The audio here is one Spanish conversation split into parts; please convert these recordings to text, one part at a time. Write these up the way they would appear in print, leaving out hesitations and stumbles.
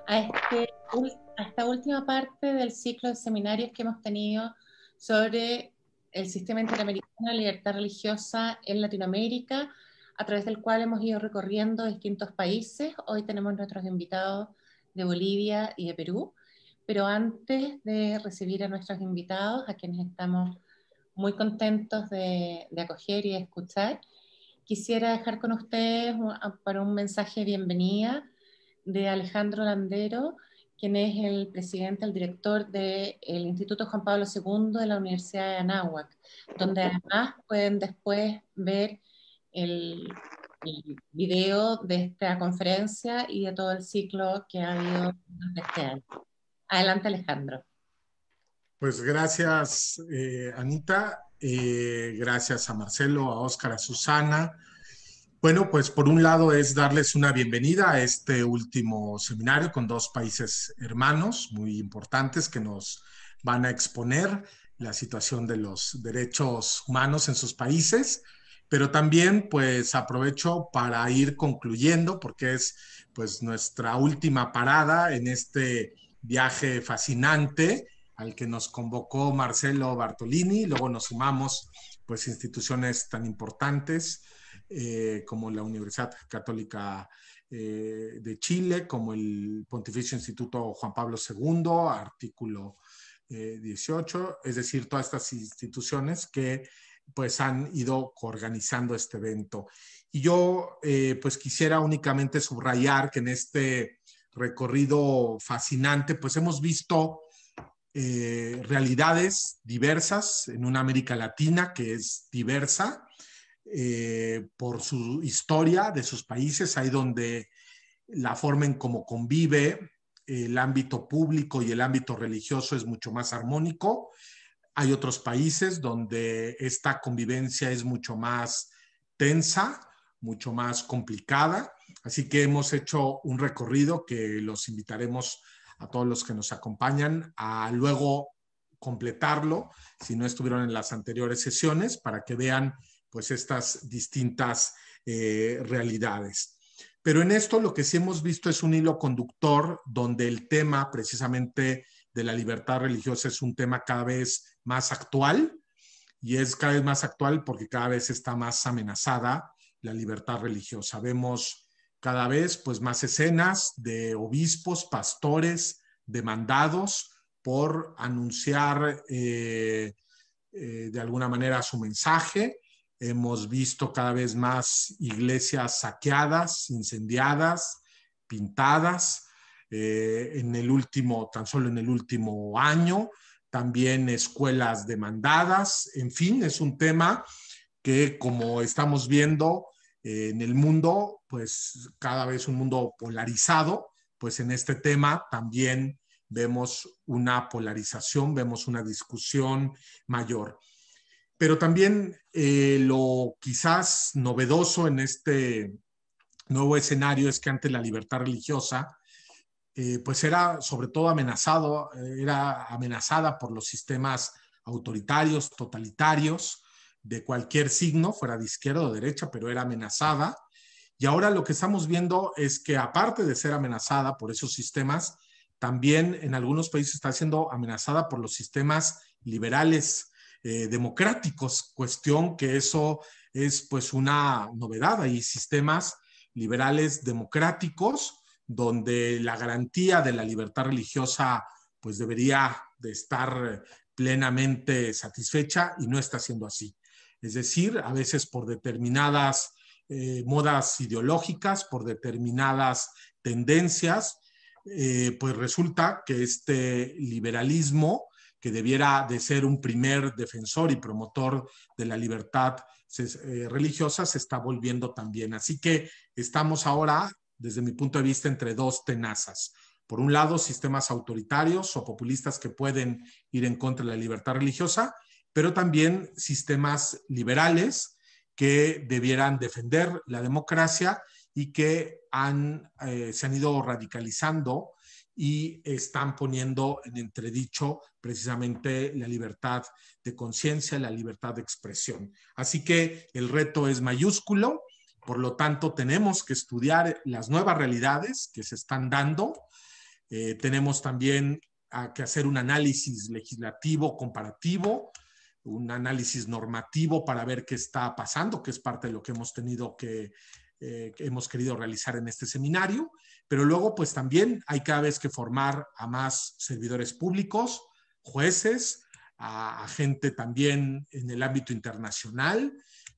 a esta última parte del ciclo de seminarios que hemos tenido sobre el sistema interamericano de libertad religiosa en Latinoamérica, a través del cual hemos ido recorriendo distintos países. Hoy tenemos nuestros invitados de Bolivia y de Perú, pero antes de recibir a nuestros invitados, a quienes estamos muy contentos de acoger y de escuchar, quisiera dejar con ustedes para un mensaje de bienvenida de Alejandro Landero, quien es el presidente, el director del Instituto Juan Pablo II de la Universidad de Anáhuac, donde además pueden después ver el video de esta conferencia y de todo el ciclo que ha habido durante este año. Adelante, Alejandro. Pues gracias, Anita. Gracias a Marcelo, a Óscar, a Susana. Bueno, pues por un lado es darles una bienvenida a este último seminario con dos países hermanos muy importantes que nos van a exponer la situación de los derechos humanos en sus países, pero también pues aprovecho para ir concluyendo porque es pues nuestra última parada en este viaje fascinante al que nos convocó Marcelo Bartolini. Luego nos sumamos pues instituciones tan importantes como la Universidad Católica de Chile, como el Pontificio Instituto Juan Pablo II, artículo 18, es decir, todas estas instituciones que pues han ido organizando este evento. Y yo pues quisiera únicamente subrayar que en este recorrido fascinante pues hemos visto realidades diversas en una América Latina que es diversa, por su historia de sus países, ahí donde la forma en cómo convive el ámbito público y el ámbito religioso es mucho más armónico. Hay otros países donde esta convivencia es mucho más tensa, mucho más complicada. Así que hemos hecho un recorrido que los invitaremos a todos los que nos acompañan a luego completarlo, si no estuvieron en las anteriores sesiones, para que vean pues estas distintas realidades. Pero en esto lo que sí hemos visto es un hilo conductor donde el tema precisamente de la libertad religiosa es un tema cada vez más actual, y es cada vez más actual porque cada vez está más amenazada la libertad religiosa. Vemos cada vez pues más escenas de obispos, pastores demandados por anunciar de alguna manera su mensaje. Hemos visto cada vez más iglesias saqueadas, incendiadas, pintadas, tan solo en el último año, también escuelas demandadas. En fin, es un tema que, como estamos viendo en el mundo, pues cada vez un mundo polarizado, pues en este tema también vemos una polarización, vemos una discusión mayor. Pero también lo quizás novedoso en este nuevo escenario es que ante la libertad religiosa, pues era sobre todo era amenazada por los sistemas autoritarios, totalitarios, de cualquier signo, fuera de izquierda o derecha, pero era amenazada. Y ahora lo que estamos viendo es que aparte de ser amenazada por esos sistemas, también en algunos países está siendo amenazada por los sistemas liberales democráticos, cuestión que eso es pues una novedad. Hay sistemas liberales democráticos donde la garantía de la libertad religiosa pues debería de estar plenamente satisfecha y no está siendo así. Es decir, a veces por determinadas modas ideológicas, por determinadas tendencias, pues resulta que este liberalismo, que debiera de ser un primer defensor y promotor de la libertad religiosa, se está volviendo también. Así que estamos ahora, desde mi punto de vista, entre dos tenazas. Por un lado, sistemas autoritarios o populistas que pueden ir en contra de la libertad religiosa, pero también sistemas liberales que debieran defender la democracia y que se han ido radicalizando y están poniendo en entredicho precisamente la libertad de conciencia, la libertad de expresión. Así que el reto es mayúsculo, por lo tanto tenemos que estudiar las nuevas realidades que se están dando, Tenemos también que hacer un análisis legislativo comparativo, un análisis normativo para ver qué está pasando, que es parte de lo que hemos tenido que hemos querido realizar en este seminario, pero luego pues también hay cada vez que formar a más servidores públicos, jueces, a gente también en el ámbito internacional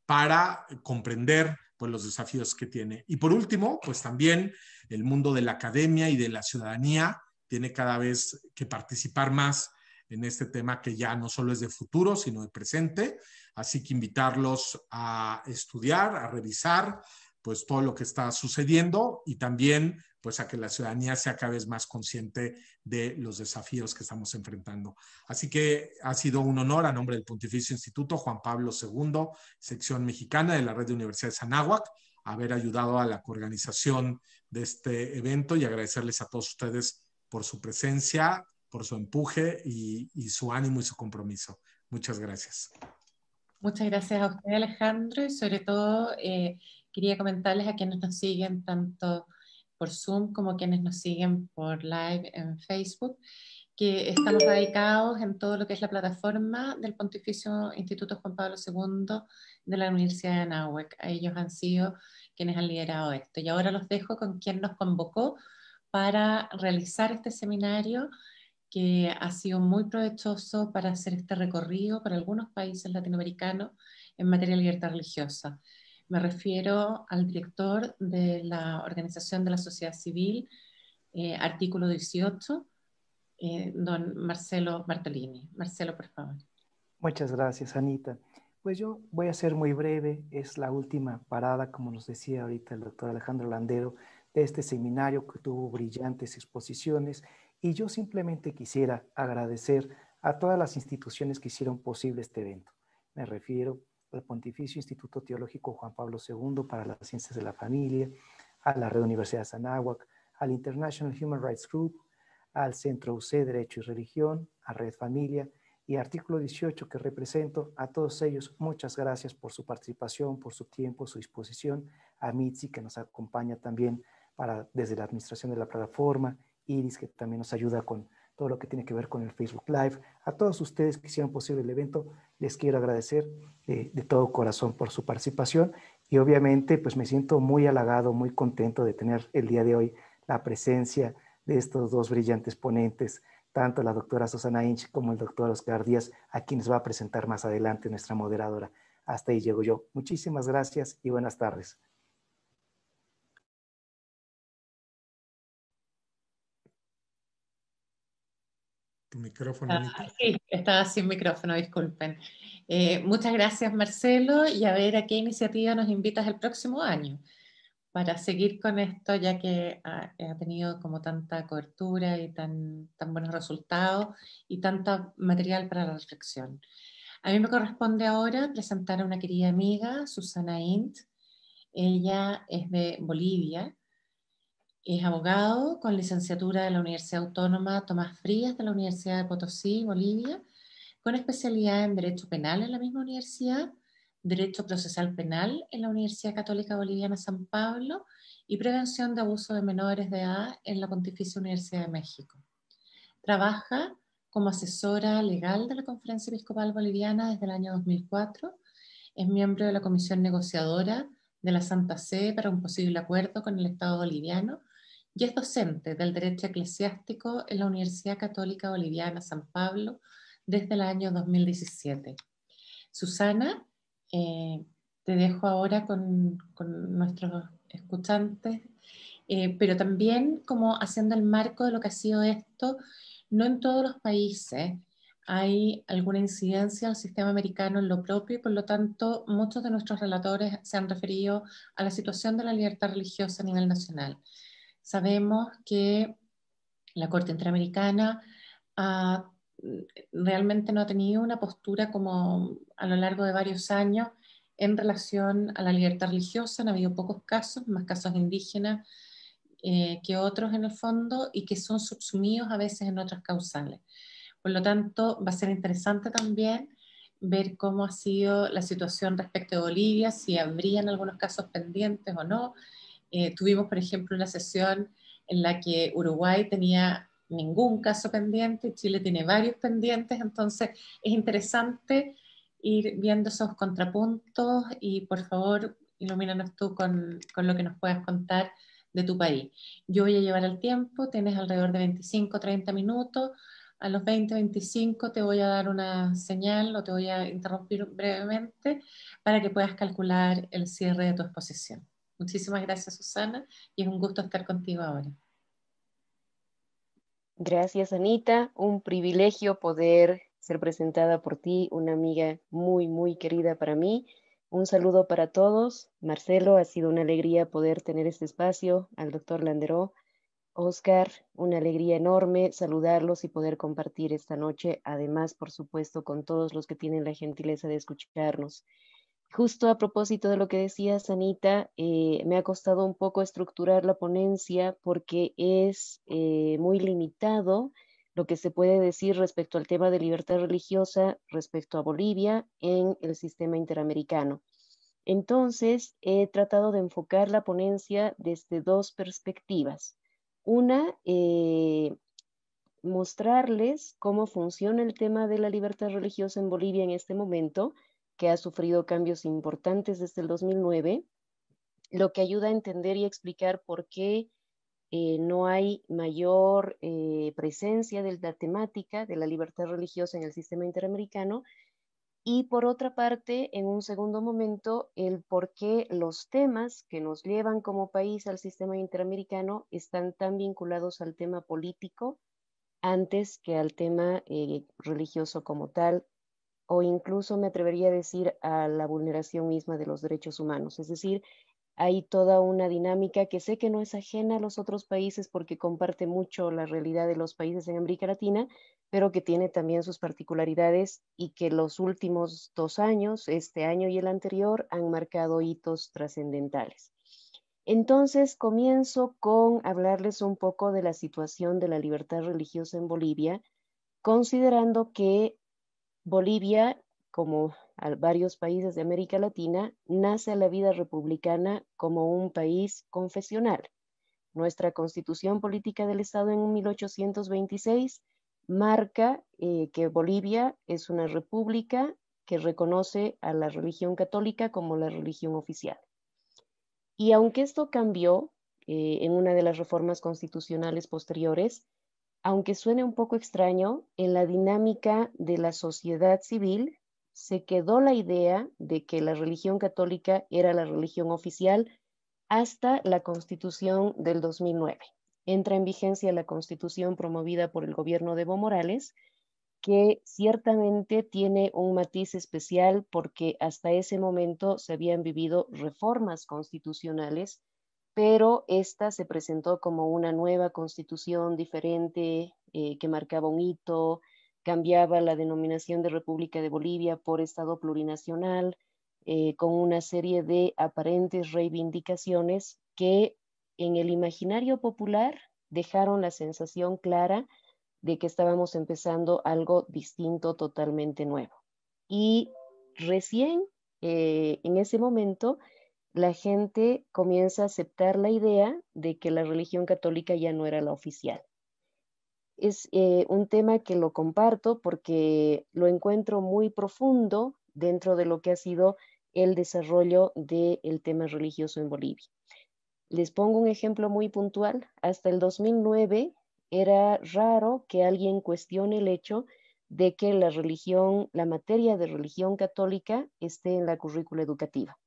para comprender pues los desafíos que tiene. Y por último, pues también el mundo de la academia y de la ciudadanía tiene cada vez que participar más en este tema que ya no solo es de futuro, sino de presente. Así que invitarlos a estudiar, a revisar, pues todo lo que está sucediendo y también pues a que la ciudadanía sea cada vez más consciente de los desafíos que estamos enfrentando. Así que ha sido un honor a nombre del Pontificio Instituto Juan Pablo II, sección mexicana de la Red de Universidades Anáhuac, haber ayudado a la coorganización de este evento y agradecerles a todos ustedes por su presencia, por su empuje y su ánimo y su compromiso. Muchas gracias. Muchas gracias a usted, Alejandro, y sobre todo quería comentarles a quienes nos siguen tanto por Zoom como quienes nos siguen por live en Facebook, que estamos radicados en todo lo que es la plataforma del Pontificio Instituto Juan Pablo II de la Universidad de Anáhuac. Ellos han sido quienes han liderado esto. Y ahora los dejo con quien nos convocó para realizar este seminario, que ha sido muy provechoso para hacer este recorrido para algunos países latinoamericanos en materia de libertad religiosa. Me refiero al director de la Organización de la Sociedad Civil, artículo 18, don Marcelo Bartolini. Marcelo, por favor. Muchas gracias, Anita. Pues yo voy a ser muy breve. Es la última parada, como nos decía ahorita el doctor Alejandro Landero, de este seminario que tuvo brillantes exposiciones. Y yo simplemente quisiera agradecer a todas las instituciones que hicieron posible este evento. Me refiero al Pontificio Instituto Teológico Juan Pablo II para las Ciencias de la Familia, a la Red Universidad de Anáhuac, al International Human Rights Group, al Centro UC Derecho y Religión, a Red Familia y Artículo 18 que represento. A todos ellos, muchas gracias por su participación, por su tiempo, su disposición. A Mitzi, que nos acompaña también desde la administración de la plataforma, Iris, que también nos ayuda con todo lo que tiene que ver con el Facebook Live. A todos ustedes que hicieron posible el evento, les quiero agradecer de todo corazón por su participación y obviamente pues me siento muy halagado, muy contento de tener el día de hoy la presencia de estos dos brillantes ponentes, tanto la doctora Susana Inch como el doctor Oscar Díaz, a quienes va a presentar más adelante nuestra moderadora. Hasta ahí llego yo. Muchísimas gracias y buenas tardes. Tu micrófono, Anita. Sí, estaba sin micrófono, disculpen. Muchas gracias, Marcelo, y a ver a qué iniciativa nos invitas el próximo año para seguir con esto, ya que ha tenido como tanta cobertura y tan buenos resultados y tanto material para la reflexión. A mí me corresponde ahora presentar a una querida amiga, Susana Int. Ella es de Bolivia. Es abogado con licenciatura de la Universidad Autónoma Tomás Frías de la Universidad de Potosí, Bolivia, con especialidad en Derecho Penal en la misma universidad, Derecho Procesal Penal en la Universidad Católica Boliviana San Pablo y Prevención de Abuso de Menores de Edad en la Pontificia Universidad de México. Trabaja como asesora legal de la Conferencia Episcopal Boliviana desde el año 2004. Es miembro de la Comisión Negociadora de la Santa Sede para un posible acuerdo con el Estado boliviano y es docente del Derecho Eclesiástico en la Universidad Católica Boliviana San Pablo desde el año 2017. Susana, te dejo ahora con nuestros escuchantes, pero también como haciendo el marco de lo que ha sido esto. No en todos los países hay alguna incidencia del sistema americano en lo propio y por lo tanto muchos de nuestros relatores se han referido a la situación de la libertad religiosa a nivel nacional. Sabemos que la Corte Interamericana realmente no ha tenido una postura como a lo largo de varios años en relación a la libertad religiosa. Han habido pocos casos, más casos indígenas que otros en el fondo y que son subsumidos a veces en otras causales. Por lo tanto, va a ser interesante también ver cómo ha sido la situación respecto de Bolivia, si habrían algunos casos pendientes o no. Tuvimos, por ejemplo, una sesión en la que Uruguay tenía ningún caso pendiente, Chile tiene varios pendientes, entonces es interesante ir viendo esos contrapuntos y por favor ilumínanos tú con lo que nos puedas contar de tu país. Yo voy a llevar el tiempo, tienes alrededor de 25, 30 minutos, a los 20, 25 te voy a dar una señal o te voy a interrumpir brevemente para que puedas calcular el cierre de tu exposición. Muchísimas gracias, Susana, y es un gusto estar contigo ahora. Gracias, Anita. Un privilegio poder ser presentada por ti, una amiga muy, muy querida para mí. Un saludo para todos. Marcelo, ha sido una alegría poder tener este espacio. Al doctor Landeró, Oscar, una alegría enorme saludarlos y poder compartir esta noche. Además, por supuesto, con todos los que tienen la gentileza de escucharnos. Justo a propósito de lo que decías, Anita, me ha costado un poco estructurar la ponencia porque es muy limitado lo que se puede decir respecto al tema de libertad religiosa respecto a Bolivia en el sistema interamericano. Entonces, he tratado de enfocar la ponencia desde dos perspectivas. Una, mostrarles cómo funciona el tema de la libertad religiosa en Bolivia en este momento, que ha sufrido cambios importantes desde el 2009, lo que ayuda a entender y explicar por qué no hay mayor presencia de la temática de la libertad religiosa en el sistema interamericano. Y por otra parte, en un segundo momento, el por qué los temas que nos llevan como país al sistema interamericano están tan vinculados al tema político antes que al tema religioso como tal, o incluso me atrevería a decir a la vulneración misma de los derechos humanos. Es decir, hay toda una dinámica que sé que no es ajena a los otros países porque comparte mucho la realidad de los países en América Latina, pero que tiene también sus particularidades y que los últimos 2 años, este año y el anterior, han marcado hitos trascendentales. Entonces comienzo con hablarles un poco de la situación de la libertad religiosa en Bolivia, considerando que Bolivia, como varios países de América Latina, nace a la vida republicana como un país confesional. Nuestra Constitución Política del Estado en 1826 marca que Bolivia es una república que reconoce a la religión católica como la religión oficial. Y aunque esto cambió en una de las reformas constitucionales posteriores, aunque suene un poco extraño, en la dinámica de la sociedad civil se quedó la idea de que la religión católica era la religión oficial hasta la Constitución del 2009. Entra en vigencia la Constitución promovida por el gobierno de Evo Morales, que ciertamente tiene un matiz especial porque hasta ese momento se habían vivido reformas constitucionales, pero esta se presentó como una nueva constitución diferente que marcaba un hito, cambiaba la denominación de República de Bolivia por Estado plurinacional, con una serie de aparentes reivindicaciones que en el imaginario popular dejaron la sensación clara de que estábamos empezando algo distinto, totalmente nuevo. Y recién en ese momento la gente comienza a aceptar la idea de que la religión católica ya no era la oficial. Es un tema que lo comparto porque lo encuentro muy profundo dentro de lo que ha sido el desarrollo del tema religioso en Bolivia. Les pongo un ejemplo muy puntual. Hasta el 2009 era raro que alguien cuestione el hecho de que la materia de religión católica esté en la currícula educativa.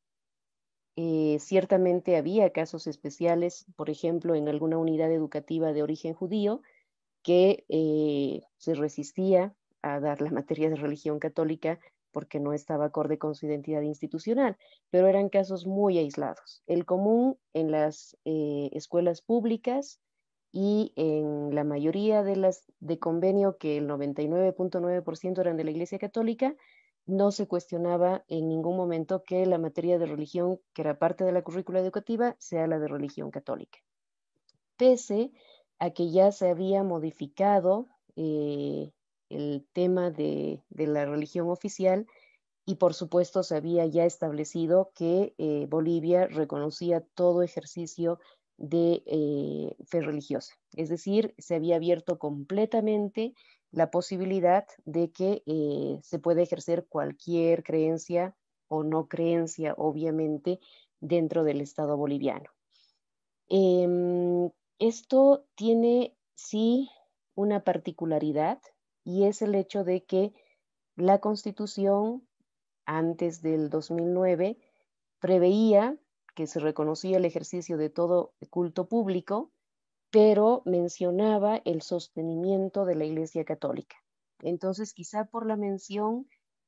Ciertamente había casos especiales, por ejemplo, en alguna unidad educativa de origen judío, que se resistía a dar la materia de religión católica porque no estaba acorde con su identidad institucional, pero eran casos muy aislados. El común en las escuelas públicas y en la mayoría de las de convenio, que el 99.9% eran de la Iglesia Católica, no se cuestionaba en ningún momento que la materia de religión, que era parte de la currícula educativa, sea la de religión católica. Pese a que ya se había modificado el tema de la religión oficial y por supuesto se había ya establecido que Bolivia reconocía todo ejercicio de fe religiosa. Es decir, se había abierto completamente la posibilidad de que se pueda ejercer cualquier creencia o no creencia, obviamente, dentro del Estado boliviano. Esto tiene, sí, una particularidad, y es el hecho de que la Constitución, antes del 2009, preveía que se reconocía el ejercicio de todo culto público, pero mencionaba el sostenimiento de la Iglesia Católica. Entonces, quizá por la mención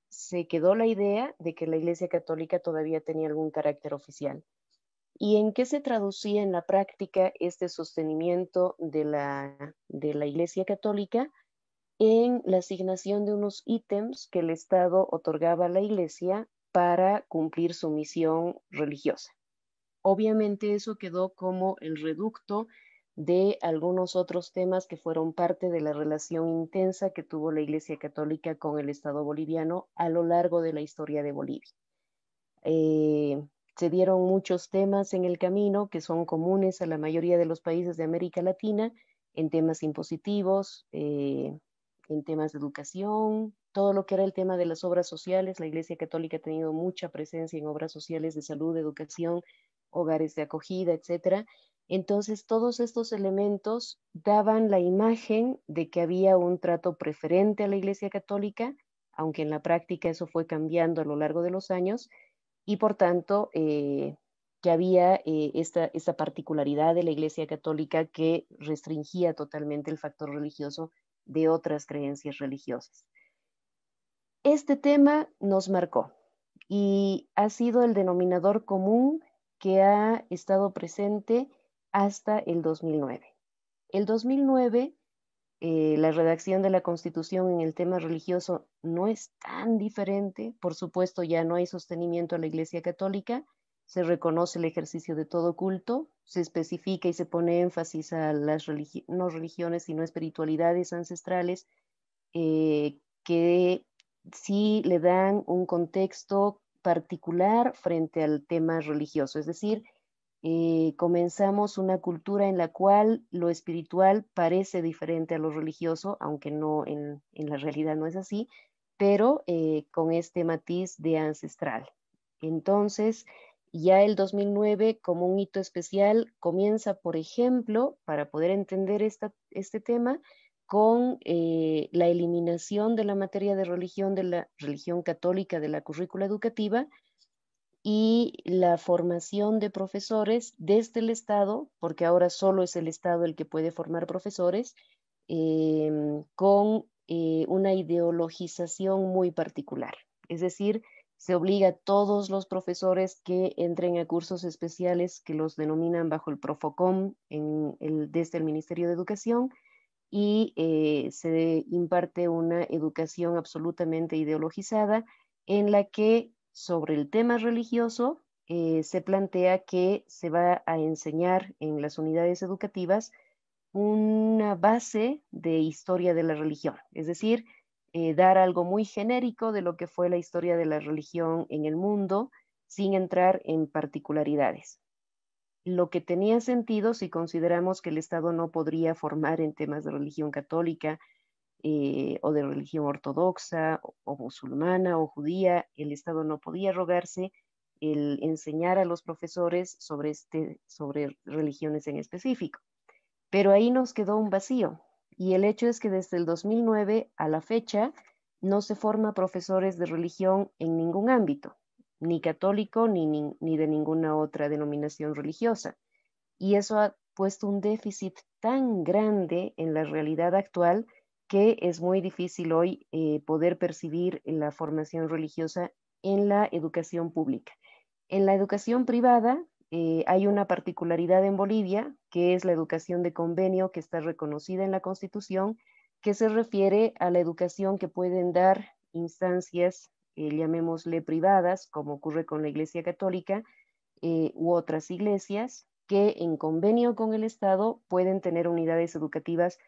se quedó la idea de que la Iglesia Católica todavía tenía algún carácter oficial. ¿Y en qué se traducía en la práctica este sostenimiento de la Iglesia Católica? En la asignación de unos ítems que el Estado otorgaba a la Iglesia para cumplir su misión religiosa. Obviamente eso quedó como el reducto de algunos otros temas que fueron parte de la relación intensa que tuvo la Iglesia Católica con el Estado boliviano a lo largo de la historia de Bolivia. Se dieron muchos temas en el camino que son comunes a la mayoría de los países de América Latina, en temas impositivos, en temas de educación, todo lo que era el tema de las obras sociales. La Iglesia Católica ha tenido mucha presencia en obras sociales de salud, educación, hogares de acogida, etc. Entonces, todos estos elementos daban la imagen de que había un trato preferente a la Iglesia Católica, aunque en la práctica eso fue cambiando a lo largo de los años, y por tanto que había esta particularidad de la Iglesia Católica que restringía totalmente el factor religioso de otras creencias religiosas. Este tema nos marcó y ha sido el denominador común que ha estado presente hasta el 2009. El 2009, la redacción de la Constitución en el tema religioso no es tan diferente. Por supuesto, ya no hay sostenimiento a la Iglesia Católica, se reconoce el ejercicio de todo culto, se especifica y se pone énfasis a las no religiones, sino espiritualidades ancestrales que sí le dan un contexto particular frente al tema religioso. Es decir, comenzamos una cultura en la cual lo espiritual parece diferente a lo religioso, aunque no en la realidad no es así, pero con este matiz de ancestral. Entonces, ya el 2009, como un hito especial, comienza, por ejemplo, para poder entender este tema, con la eliminación de la materia de la religión católica de la currícula educativa, y la formación de profesores desde el Estado, porque ahora solo es el Estado el que puede formar profesores, con una ideologización muy particular. Es decir, se obliga a todos los profesores que entren a cursos especiales que los denominan bajo el Profocom desde el Ministerio de Educación, y se imparte una educación absolutamente ideologizada en la que sobre el tema religioso se plantea que se va a enseñar en las unidades educativas una base de historia de la religión, es decir, dar algo muy genérico de lo que fue la historia de la religión en el mundo sin entrar en particularidades. Lo que tenía sentido si consideramos que el Estado no podría formar en temas de religión católica o de religión ortodoxa o musulmana o judía. El Estado no podía rogarse el enseñar a los profesores sobre religiones en específico. Pero ahí nos quedó un vacío, y el hecho es que desde el 2009 a la fecha no se forma profesores de religión en ningún ámbito, ni católico ni de ninguna otra denominación religiosa. Y eso ha puesto un déficit tan grande en la realidad actual que es muy difícil hoy poder percibir la formación religiosa en la educación pública. En la educación privada hay una particularidad en Bolivia, que es la educación de convenio, que está reconocida en la Constitución, que se refiere a la educación que pueden dar instancias, llamémosle privadas, como ocurre con la Iglesia Católica u otras iglesias, que en convenio con el Estado pueden tener unidades educativas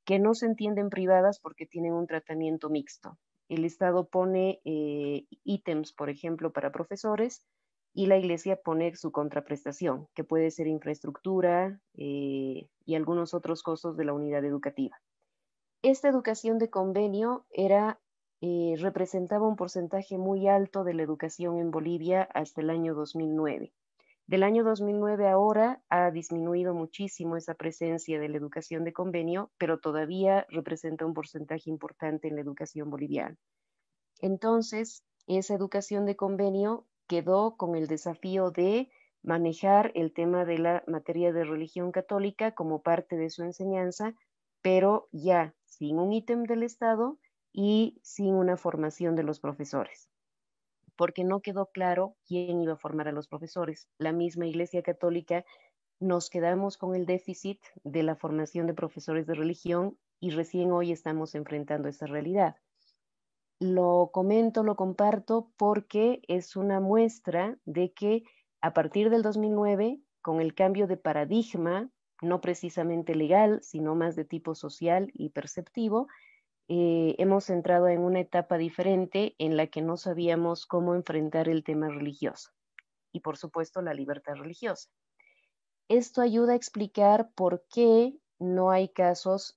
que no se entienden privadas porque tienen un tratamiento mixto. El Estado pone ítems, por ejemplo, para profesores, y la Iglesia pone su contraprestación, que puede ser infraestructura y algunos otros costos de la unidad educativa. Esta educación de convenio representaba un porcentaje muy alto de la educación en Bolivia hasta el año 2009. Del año 2009 ahora ha disminuido muchísimo esa presencia de la educación de convenio, pero todavía representa un porcentaje importante en la educación boliviana. Entonces, esa educación de convenio quedó con el desafío de manejar el tema de la materia de religión católica como parte de su enseñanza, pero ya sin un ítem del Estado y sin una formación de los profesores, porque no quedó claro quién iba a formar a los profesores. La misma Iglesia Católica nos quedamos con el déficit de la formación de profesores de religión y recién hoy estamos enfrentando esa realidad. Lo comento, lo comparto porque es una muestra de que a partir del 2009, con el cambio de paradigma, no precisamente legal, sino más de tipo social y perceptivo, hemos entrado en una etapa diferente en la que no sabíamos cómo enfrentar el tema religioso y, por supuesto, la libertad religiosa. Esto ayuda a explicar por qué no hay casos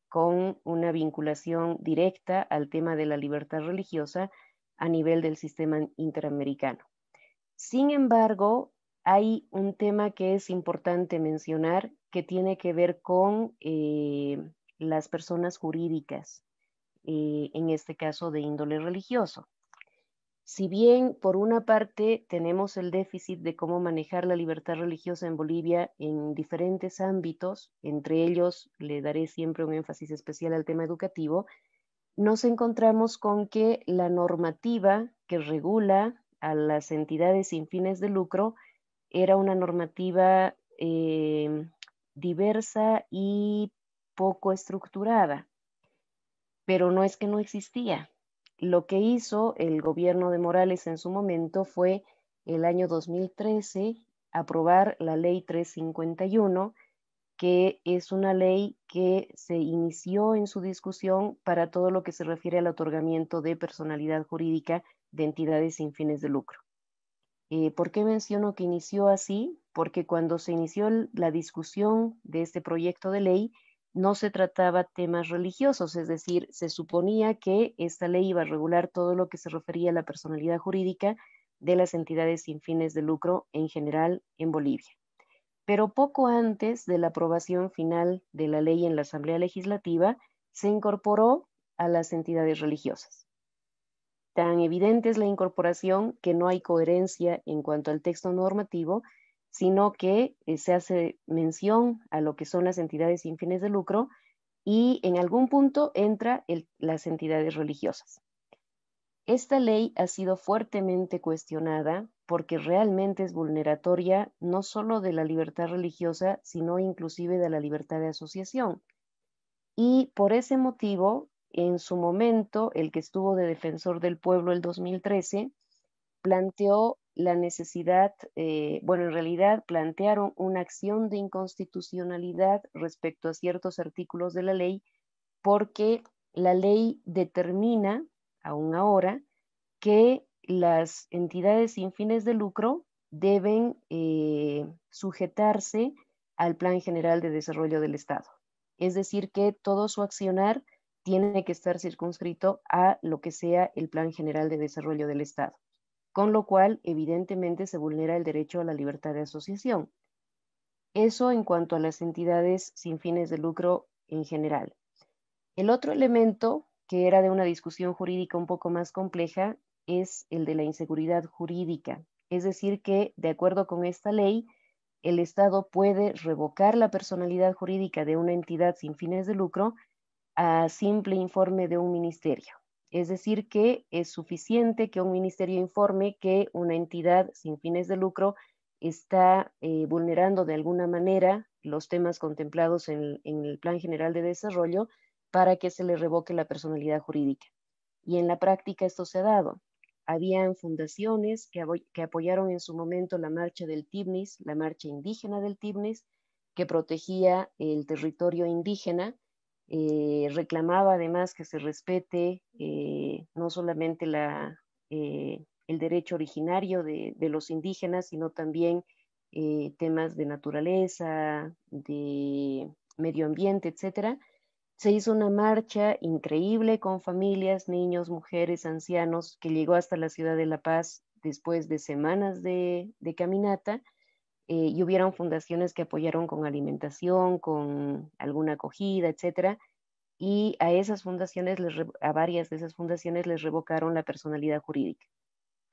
con una vinculación directa al tema de la libertad religiosa a nivel del sistema interamericano. Sin embargo, hay un tema que es importante mencionar que tiene que ver con las personas jurídicas, en este caso de índole religioso. Si bien por una parte tenemos el déficit de cómo manejar la libertad religiosa en Bolivia en diferentes ámbitos, entre ellos le daré siempre un énfasis especial al tema educativo, nos encontramos con que la normativa que regula a las entidades sin fines de lucro era una normativa diversa y poco estructurada, pero no es que no existía. Lo que hizo el gobierno de Morales en su momento fue el año 2013 aprobar la ley 351, que es una ley que se inició en su discusión para todo lo que se refiere al otorgamiento de personalidad jurídica de entidades sin fines de lucro. ¿Por qué menciono que inició así? Porque cuando se inició la discusión de este proyecto de ley, no se trataba temas religiosos, es decir, se suponía que esta ley iba a regular todo lo que se refería a la personalidad jurídica de las entidades sin fines de lucro en general en Bolivia. Pero poco antes de la aprobación final de la ley en la Asamblea Legislativa, se incorporó a las entidades religiosas. Tan evidente es la incorporación que no hay coherencia en cuanto al texto normativo, sino que se hace mención a lo que son las entidades sin fines de lucro y en algún punto entra las entidades religiosas. Esta ley ha sido fuertemente cuestionada porque realmente es vulneratoria no solo de la libertad religiosa, sino inclusive de la libertad de asociación. Y por ese motivo, en su momento, el que estuvo de defensor del pueblo el 2013, planteó la necesidad, en realidad plantearon una acción de inconstitucionalidad respecto a ciertos artículos de la ley, porque la ley determina, aún ahora, que las entidades sin fines de lucro deben sujetarse al Plan General de Desarrollo del Estado. Es decir, que todo su accionar tiene que estar circunscrito a lo que sea el Plan General de Desarrollo del Estado, con lo cual evidentemente se vulnera el derecho a la libertad de asociación. Eso en cuanto a las entidades sin fines de lucro en general. El otro elemento, que era de una discusión jurídica un poco más compleja, es el de la inseguridad jurídica. Es decir, que de acuerdo con esta ley, el Estado puede revocar la personalidad jurídica de una entidad sin fines de lucro a simple informe de un ministerio. Es decir, que es suficiente que un ministerio informe que una entidad sin fines de lucro está vulnerando de alguna manera los temas contemplados en el Plan General de Desarrollo para que se le revoque la personalidad jurídica. Y en la práctica esto se ha dado. Habían fundaciones que apoyaron en su momento la marcha del Tibnis, la marcha indígena del Tibnis, que protegía el territorio indígena, reclamaba además que se respete no solamente el derecho originario de los indígenas, sino también temas de naturaleza, de medio ambiente, etcétera. Se hizo una marcha increíble con familias, niños, mujeres, ancianos, que llegó hasta la ciudad de La Paz después de semanas de caminata, y hubieron fundaciones que apoyaron con alimentación, con alguna acogida, etcétera, y a esas fundaciones, a varias de esas fundaciones les revocaron la personalidad jurídica,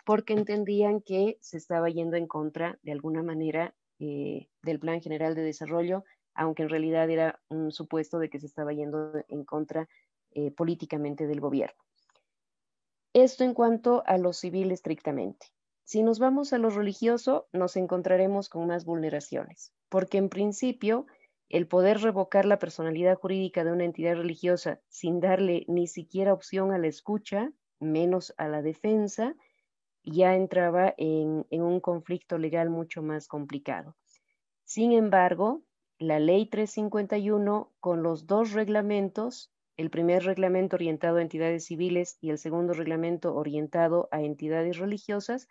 porque entendían que se estaba yendo en contra, de alguna manera, del Plan General de Desarrollo, aunque en realidad era un supuesto de que se estaba yendo en contra políticamente del gobierno. Esto en cuanto a lo civil estrictamente. Si nos vamos a lo religioso, nos encontraremos con más vulneraciones, porque en principio el poder revocar la personalidad jurídica de una entidad religiosa sin darle ni siquiera opción a la escucha, menos a la defensa, ya entraba en un conflicto legal mucho más complicado. Sin embargo, la Ley 351, con los dos reglamentos, el primer reglamento orientado a entidades civiles y el segundo reglamento orientado a entidades religiosas,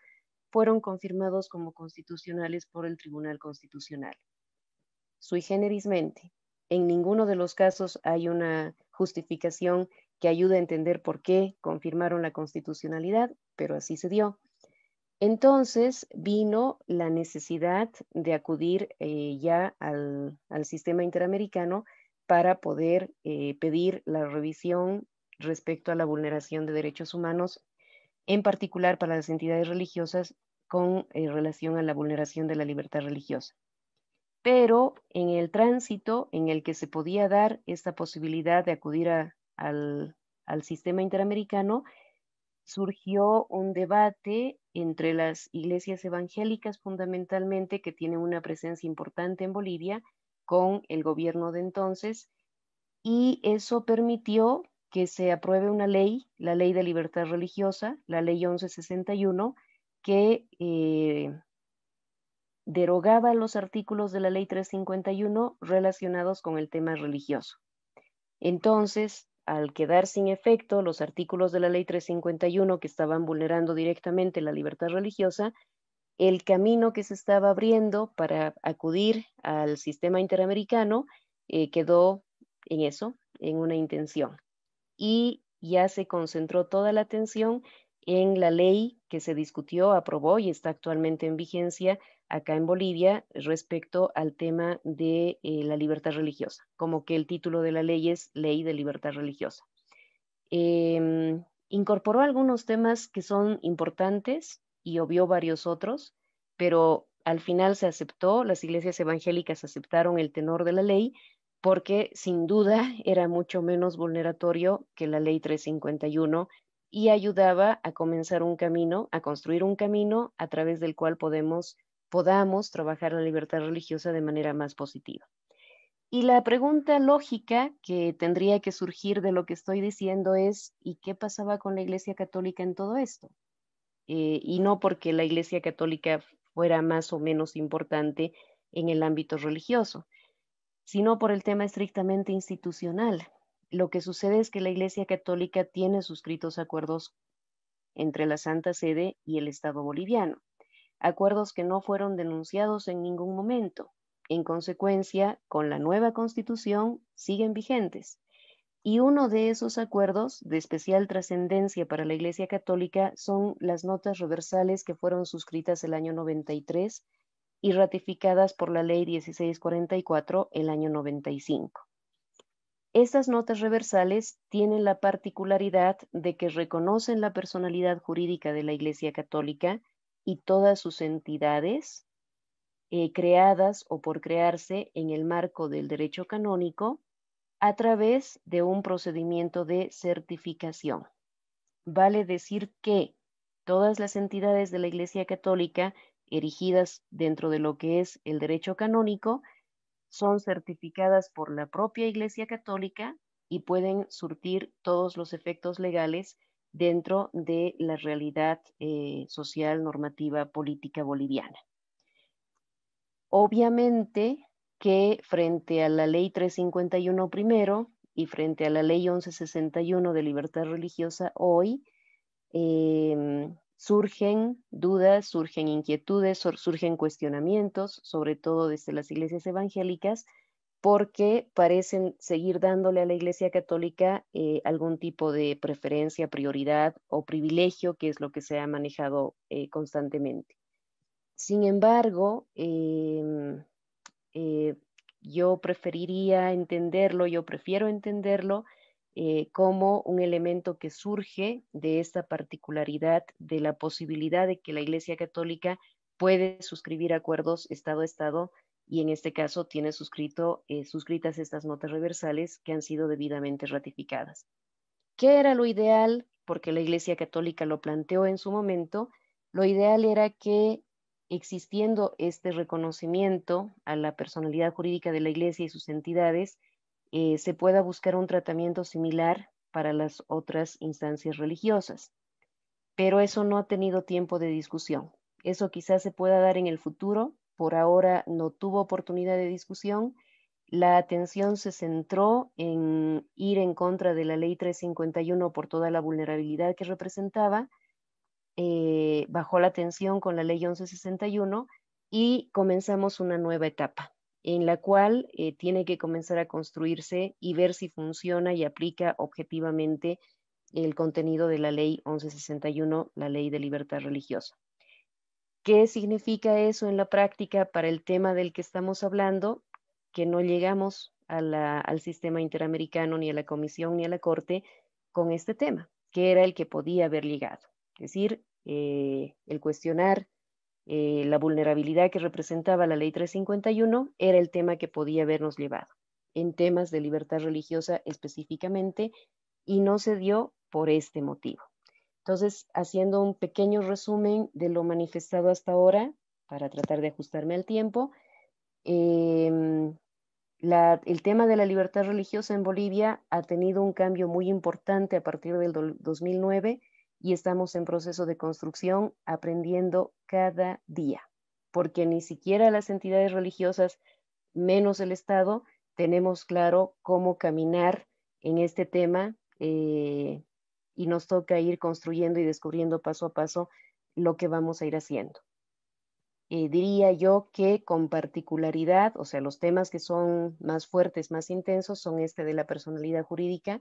fueron confirmados como constitucionales por el Tribunal Constitucional. Sui generismente, en ninguno de los casos hay una justificación que ayude a entender por qué confirmaron la constitucionalidad, pero así se dio. Entonces vino la necesidad de acudir ya al sistema interamericano para poder pedir la revisión respecto a la vulneración de derechos humanos, en particular para las entidades religiosas con relación a la vulneración de la libertad religiosa. Pero en el tránsito en el que se podía dar esta posibilidad de acudir al sistema interamericano, surgió un debate entre las iglesias evangélicas fundamentalmente, que tienen una presencia importante en Bolivia, con el gobierno de entonces, y eso permitió que se apruebe una ley, la Ley de Libertad Religiosa, la Ley 1161, que derogaba los artículos de la Ley 351 relacionados con el tema religioso. Entonces, al quedar sin efecto los artículos de la Ley 351 que estaban vulnerando directamente la libertad religiosa, el camino que se estaba abriendo para acudir al sistema interamericano quedó en eso, en una intención. Y ya se concentró toda la atención en la ley que se discutió, aprobó y está actualmente en vigencia acá en Bolivia respecto al tema de la libertad religiosa, como que el título de la ley es Ley de Libertad Religiosa. Incorporó algunos temas que son importantes y obvió varios otros, pero al final se aceptó, las iglesias evangélicas aceptaron el tenor de la ley, porque sin duda era mucho menos vulneratorio que la Ley 351 y ayudaba a comenzar un camino, a construir un camino a través del cual podamos trabajar la libertad religiosa de manera más positiva. Y la pregunta lógica que tendría que surgir de lo que estoy diciendo es, ¿y qué pasaba con la Iglesia Católica en todo esto? Y no porque la Iglesia Católica fuera más o menos importante en el ámbito religioso, sino por el tema estrictamente institucional. Lo que sucede es que la Iglesia Católica tiene suscritos acuerdos entre la Santa Sede y el Estado boliviano, acuerdos que no fueron denunciados en ningún momento. En consecuencia, con la nueva Constitución siguen vigentes. Y uno de esos acuerdos de especial trascendencia para la Iglesia Católica son las notas reversales que fueron suscritas el año 93 y ratificadas por la Ley 1644 el año 95. Estas notas reversales tienen la particularidad de que reconocen la personalidad jurídica de la Iglesia Católica y todas sus entidades creadas o por crearse en el marco del derecho canónico a través de un procedimiento de certificación. Vale decir que todas las entidades de la Iglesia Católica erigidas dentro de lo que es el derecho canónico son certificadas por la propia Iglesia Católica y pueden surtir todos los efectos legales dentro de la realidad social, normativa, política boliviana. Obviamente que frente a la Ley 351 primero y frente a la Ley 1161 de libertad religiosa hoy, surgen dudas, surgen inquietudes, surgen cuestionamientos, sobre todo desde las iglesias evangélicas, porque parecen seguir dándole a la Iglesia Católica algún tipo de preferencia, prioridad o privilegio, que es lo que se ha manejado constantemente. Sin embargo, yo preferiría entenderlo, yo prefiero entenderlo como un elemento que surge de esta particularidad de la posibilidad de que la Iglesia Católica puede suscribir acuerdos Estado a Estado y en este caso tiene suscritas estas notas reversales que han sido debidamente ratificadas. ¿Qué era lo ideal? Porque la Iglesia Católica lo planteó en su momento. Lo ideal era que existiendo este reconocimiento a la personalidad jurídica de la Iglesia y sus entidades, se pueda buscar un tratamiento similar para las otras instancias religiosas. Pero eso no ha tenido tiempo de discusión. Eso quizás se pueda dar en el futuro. Por ahora no tuvo oportunidad de discusión. La atención se centró en ir en contra de la ley 351 por toda la vulnerabilidad que representaba. Bajó la atención con la ley 1161 y comenzamos una nueva etapa en la cual tiene que comenzar a construirse y ver si funciona y aplica objetivamente el contenido de la ley 1161, la ley de libertad religiosa. ¿Qué significa eso en la práctica para el tema del que estamos hablando? Que no llegamos al sistema interamericano, ni a la Comisión, ni a la Corte con este tema, que era el que podía haber llegado. Es decir, el cuestionar la vulnerabilidad que representaba la ley 351 era el tema que podía habernos llevado en temas de libertad religiosa específicamente, y no se dio por este motivo. Entonces, haciendo un pequeño resumen de lo manifestado hasta ahora, para tratar de ajustarme al tiempo, el tema de la libertad religiosa en Bolivia ha tenido un cambio muy importante a partir del 2009 y estamos en proceso de construcción, aprendiendo cada día, porque ni siquiera las entidades religiosas, menos el Estado, tenemos claro cómo caminar en este tema y nos toca ir construyendo y descubriendo paso a paso lo que vamos a ir haciendo. Diría yo que con particularidad, o sea, los temas que son más fuertes, más intensos, son este de la personalidad jurídica,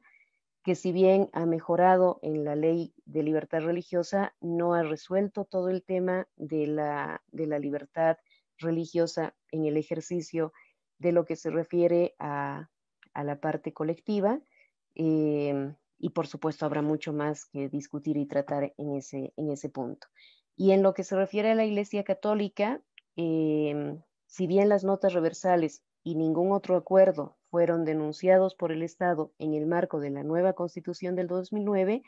que si bien ha mejorado en la ley de libertad religiosa, no ha resuelto todo el tema de la libertad religiosa en el ejercicio de lo que se refiere a la parte colectiva. Y por supuesto habrá mucho más que discutir y tratar en ese punto. Y en lo que se refiere a la Iglesia Católica, si bien las notas reversales y ningún otro acuerdo fueron denunciados por el Estado en el marco de la nueva Constitución del 2009,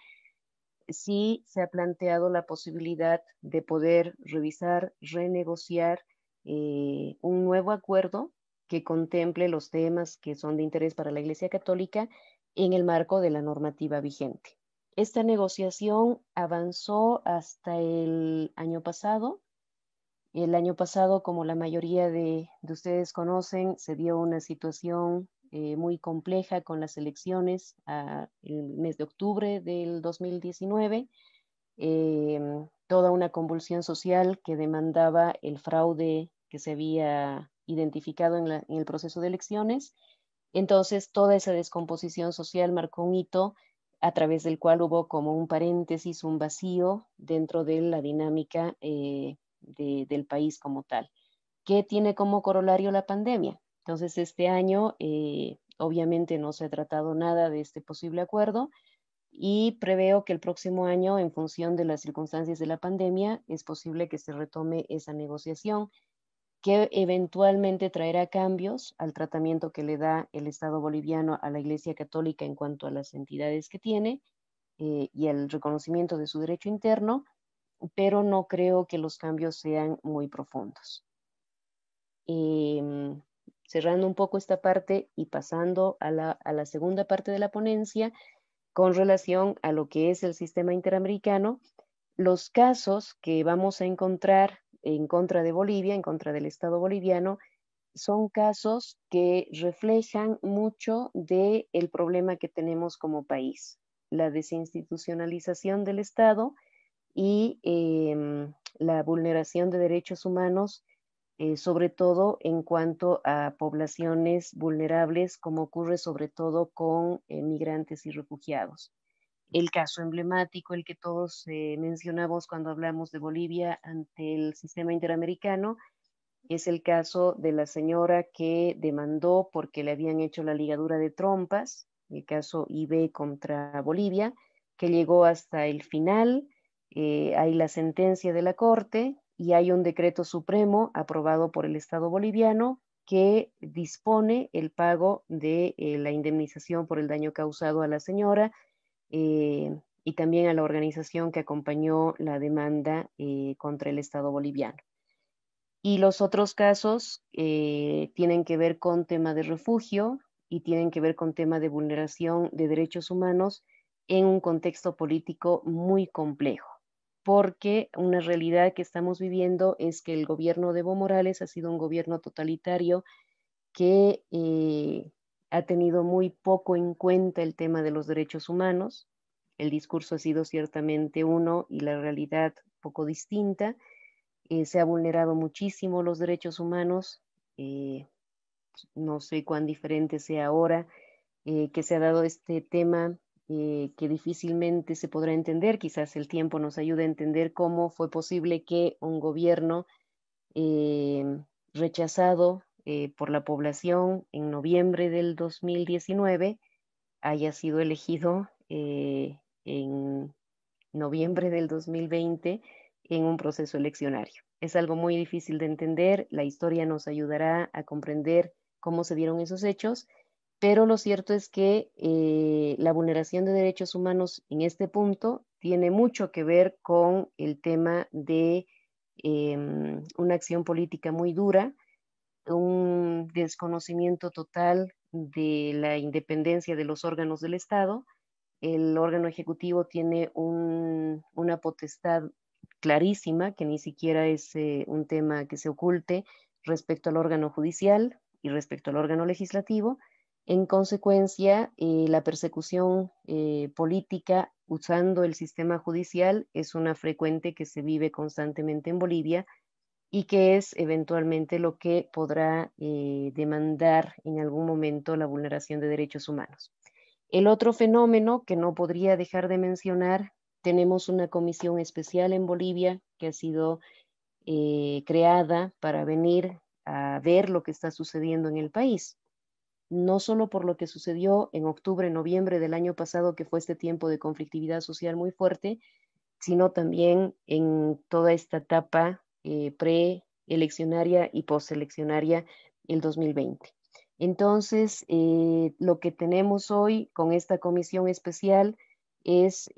sí se ha planteado la posibilidad de poder revisar, renegociar un nuevo acuerdo que contemple los temas que son de interés para la Iglesia Católica en el marco de la normativa vigente. Esta negociación avanzó hasta el año pasado. El año pasado, como la mayoría de ustedes conocen, se dio una situación muy compleja con las elecciones el mes de octubre del 2019, toda una convulsión social que demandaba el fraude que se había identificado en el proceso de elecciones. Entonces, toda esa descomposición social marcó un hito a través del cual hubo como un paréntesis, un vacío dentro de la dinámica del país como tal, que tiene como corolario la pandemia. Entonces, este año obviamente no se ha tratado nada de este posible acuerdo y preveo que el próximo año, en función de las circunstancias de la pandemia, es posible que se retome esa negociación, que eventualmente traerá cambios al tratamiento que le da el Estado boliviano a la Iglesia Católica en cuanto a las entidades que tiene y al reconocimiento de su derecho interno, pero no creo que los cambios sean muy profundos. Cerrando un poco esta parte y pasando a la segunda parte de la ponencia, con relación a lo que es el sistema interamericano, los casos que vamos a encontrar en contra de Bolivia, en contra del Estado boliviano, son casos que reflejan mucho del problema que tenemos como país, la desinstitucionalización del Estado y la vulneración de derechos humanos, sobre todo en cuanto a poblaciones vulnerables, como ocurre sobre todo con migrantes y refugiados. El caso emblemático, el que todos mencionamos cuando hablamos de Bolivia ante el sistema interamericano, es el caso de la señora que demandó porque le habían hecho la ligadura de trompas, el caso IB contra Bolivia, que llegó hasta el final. Hay la sentencia de la Corte y hay un decreto supremo aprobado por el Estado boliviano que dispone el pago de la indemnización por el daño causado a la señora y también a la organización que acompañó la demanda contra el Estado boliviano. Y los otros casos tienen que ver con tema de refugio y tienen que ver con tema de vulneración de derechos humanos en un contexto político muy complejo, porque una realidad que estamos viviendo es que el gobierno de Evo Morales ha sido un gobierno totalitario que ha tenido muy poco en cuenta el tema de los derechos humanos. El discurso ha sido ciertamente uno y la realidad poco distinta. Se ha vulnerado muchísimo los derechos humanos, no sé cuán diferente sea ahora que se ha dado este tema que difícilmente se podrá entender, quizás el tiempo nos ayude a entender cómo fue posible que un gobierno rechazado por la población en noviembre del 2019 haya sido elegido en noviembre del 2020 en un proceso eleccionario. Es algo muy difícil de entender, la historia nos ayudará a comprender cómo se dieron esos hechos, pero lo cierto es que la vulneración de derechos humanos en este punto tiene mucho que ver con el tema de una acción política muy dura, un desconocimiento total de la independencia de los órganos del Estado. El órgano ejecutivo tiene una potestad clarísima, que ni siquiera es un tema que se oculte respecto al órgano judicial y respecto al órgano legislativo. En consecuencia, la persecución política usando el sistema judicial es una frecuente que se vive constantemente en Bolivia y que es eventualmente lo que podrá demandar en algún momento la vulneración de derechos humanos. El otro fenómeno que no podría dejar de mencionar, tenemos una comisión especial en Bolivia que ha sido creada para venir a ver lo que está sucediendo en el país. No solo por lo que sucedió en octubre, noviembre del año pasado, que fue este tiempo de conflictividad social muy fuerte, sino también en toda esta etapa preeleccionaria y posteleccionaria el 2020. Entonces, lo que tenemos hoy con esta comisión especial es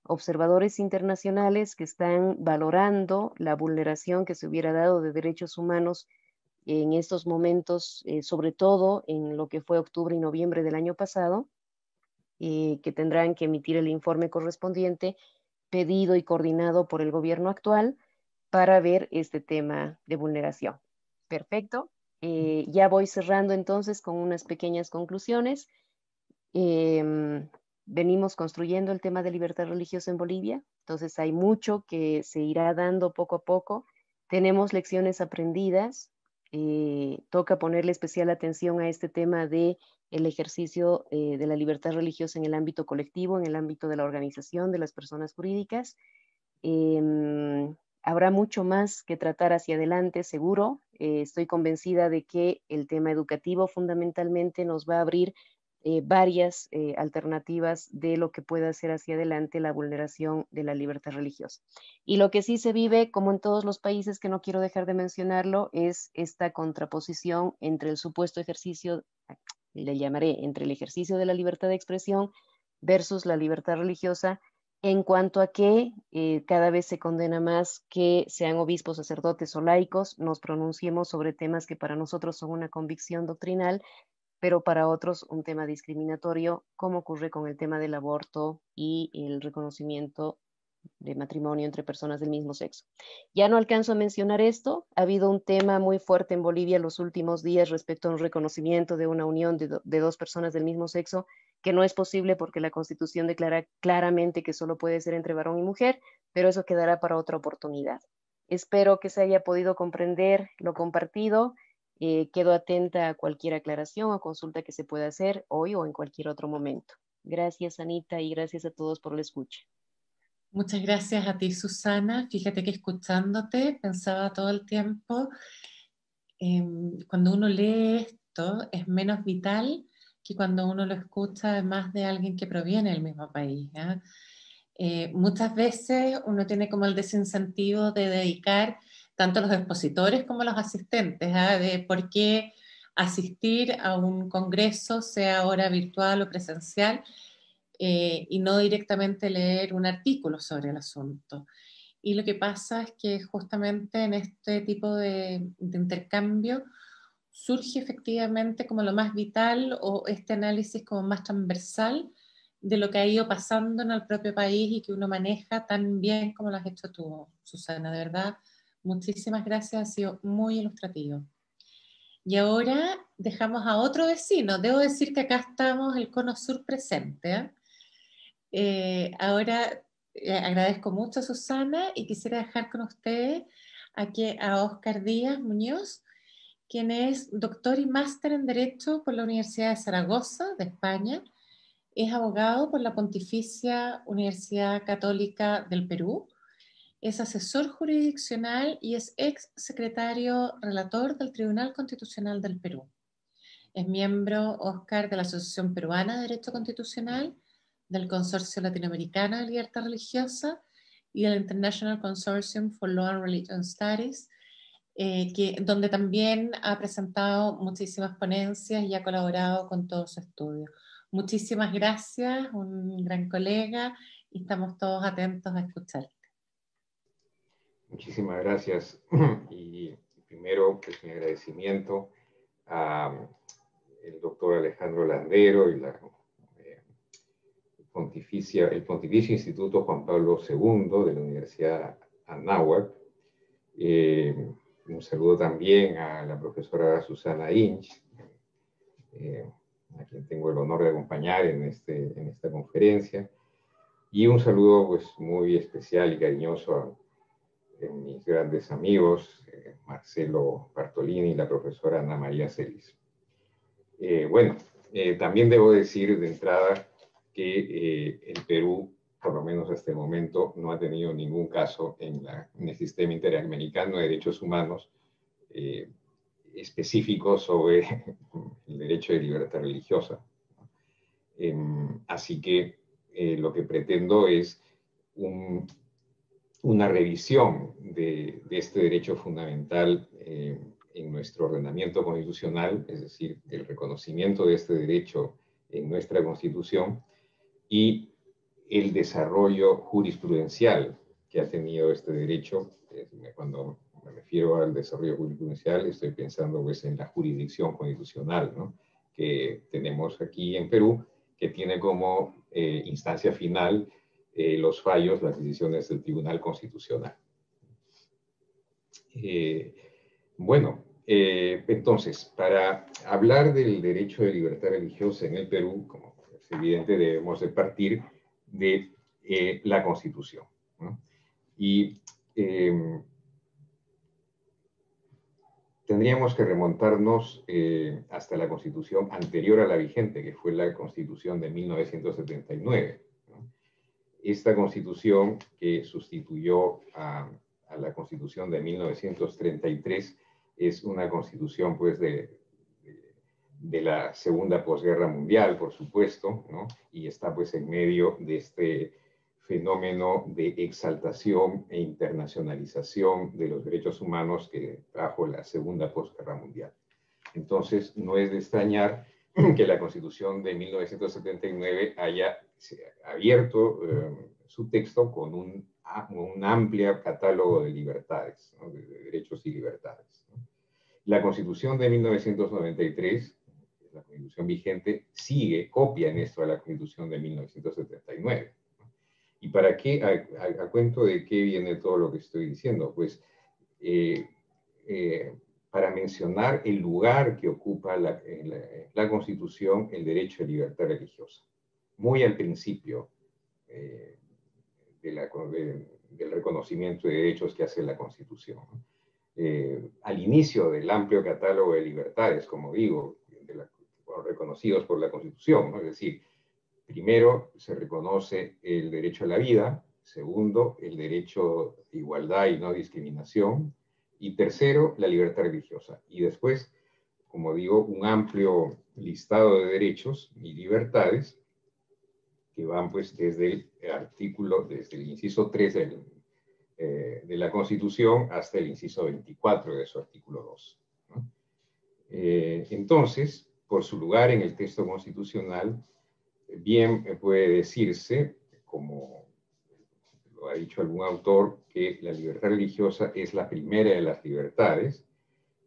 observadores internacionales que están valorando la vulneración que se hubiera dado de derechos humanos en estos momentos, sobre todo en lo que fue octubre y noviembre del año pasado, que tendrán que emitir el informe correspondiente pedido y coordinado por el gobierno actual para ver este tema de vulneración. Perfecto. Ya voy cerrando entonces con unas pequeñas conclusiones. Venimos construyendo el tema de libertad religiosa en Bolivia, entonces hay mucho que se irá dando poco a poco. Tenemos lecciones aprendidas. Toca ponerle especial atención a este tema de el ejercicio de la libertad religiosa en el ámbito colectivo, en el ámbito de la organización de las personas jurídicas. Habrá mucho más que tratar hacia adelante, seguro. Estoy convencida de que el tema educativo fundamentalmente nos va a abrir varias alternativas de lo que pueda hacer hacia adelante la vulneración de la libertad religiosa. Y lo que sí se vive, como en todos los países, que no quiero dejar de mencionarlo, es esta contraposición entre el supuesto ejercicio, le llamaré, entre el ejercicio de la libertad de expresión versus la libertad religiosa, en cuanto a que cada vez se condena más que sean obispos, sacerdotes o laicos, nos pronunciemos sobre temas que para nosotros son una convicción doctrinal, pero para otros un tema discriminatorio, como ocurre con el tema del aborto y el reconocimiento de matrimonio entre personas del mismo sexo. Ya no alcanzo a mencionar esto, ha habido un tema muy fuerte en Bolivia los últimos días respecto a un reconocimiento de una unión de dos personas del mismo sexo que no es posible porque la Constitución declara claramente que solo puede ser entre varón y mujer, pero eso quedará para otra oportunidad. Espero que se haya podido comprender lo compartido. Quedo atenta a cualquier aclaración o consulta que se pueda hacer hoy o en cualquier otro momento. Gracias, Anita, y gracias a todos por la escucha. Muchas gracias a ti, Susana. Fíjate que escuchándote pensaba todo el tiempo, cuando uno lee esto es menos vital que cuando uno lo escucha además de alguien que proviene del mismo país. Muchas veces uno tiene como el desincentivo de dedicar tanto a los expositores como a los asistentes, de por qué asistir a un congreso, sea ahora virtual o presencial, y no directamente leer un artículo sobre el asunto. Y lo que pasa es que justamente en este tipo de intercambio surge efectivamente como lo más vital o este análisis como más transversal de lo que ha ido pasando en el propio país y que uno maneja tan bien como lo has hecho tú, Susana. De verdad, muchísimas gracias, ha sido muy ilustrativo. Y ahora dejamos a otro vecino. Debo decir que acá estamos el Cono Sur presente. Ahora agradezco mucho a Susana y quisiera dejar con ustedes a Óscar Díaz Muñoz, quien es doctor y máster en Derecho por la Universidad de Zaragoza, de España. Es abogado por la Pontificia Universidad Católica del Perú. Es asesor jurisdiccional y es ex secretario relator del Tribunal Constitucional del Perú. Es miembro, Óscar, de la Asociación Peruana de Derecho Constitucional, del Consorcio Latinoamericano de Libertad Religiosa y del International Consortium for Law and Religion Studies, donde también ha presentado muchísimas ponencias y ha colaborado con todo su estudio. Muchísimas gracias, un gran colega, y estamos todos atentos a escucharte. Muchísimas gracias. Y primero, pues mi agradecimiento al doctor Alejandro Landero y la el Pontificio Instituto Juan Pablo II de la Universidad Anáhuac. Un saludo también a la profesora Susana Inch, a quien tengo el honor de acompañar en esta conferencia. Y un saludo pues, muy especial y cariñoso a mis grandes amigos, Marcelo Bartolini y la profesora Ana María Celis. También debo decir de entrada que el Perú, por lo menos hasta el momento, no ha tenido ningún caso en el sistema interamericano de derechos humanos específico sobre el derecho de libertad religiosa. Así que lo que pretendo es una revisión de este derecho fundamental en nuestro ordenamiento constitucional, es decir, el reconocimiento de este derecho en nuestra Constitución y el desarrollo jurisprudencial que ha tenido este derecho. Cuando me refiero al desarrollo jurisprudencial, estoy pensando pues, en la jurisdicción constitucional, ¿no?, que tenemos aquí en Perú, que tiene como instancia final los fallos, las decisiones del Tribunal Constitucional. Entonces, para hablar del derecho de libertad religiosa en el Perú, como es evidente, debemos de partir de la Constitución, ¿no? Y tendríamos que remontarnos hasta la Constitución anterior a la vigente, que fue la Constitución de 1979. ¿no? Esta Constitución, que sustituyó a la Constitución de 1933, es una Constitución pues, de la Segunda Posguerra Mundial, por supuesto, ¿no? Y está pues, en medio de este fenómeno de exaltación e internacionalización de los derechos humanos que trajo la Segunda Posguerra Mundial. Entonces, no es de extrañar que la Constitución de 1979 haya abierto su texto con un amplio catálogo de libertades, ¿no?, de derechos y libertades. ¿no? La Constitución de 1993, la Constitución vigente, copia en esto a la Constitución de 1979. ¿Y para qué? ¿A cuento de qué viene todo lo que estoy diciendo? Pues para mencionar el lugar que ocupa la Constitución el derecho a libertad religiosa. Muy al principio del reconocimiento de derechos que hace la Constitución, ¿no? Al inicio del amplio catálogo de libertades, como digo, reconocidos por la Constitución, ¿no? Es decir, primero se reconoce el derecho a la vida, segundo, el derecho de igualdad y no discriminación, y tercero, la libertad religiosa. Y después, como digo, un amplio listado de derechos y libertades que van pues desde el inciso 3 de la Constitución hasta el inciso 24 de su artículo 2, ¿no? Entonces, por su lugar en el texto constitucional, bien puede decirse, como lo ha dicho algún autor, que la libertad religiosa es la primera de las libertades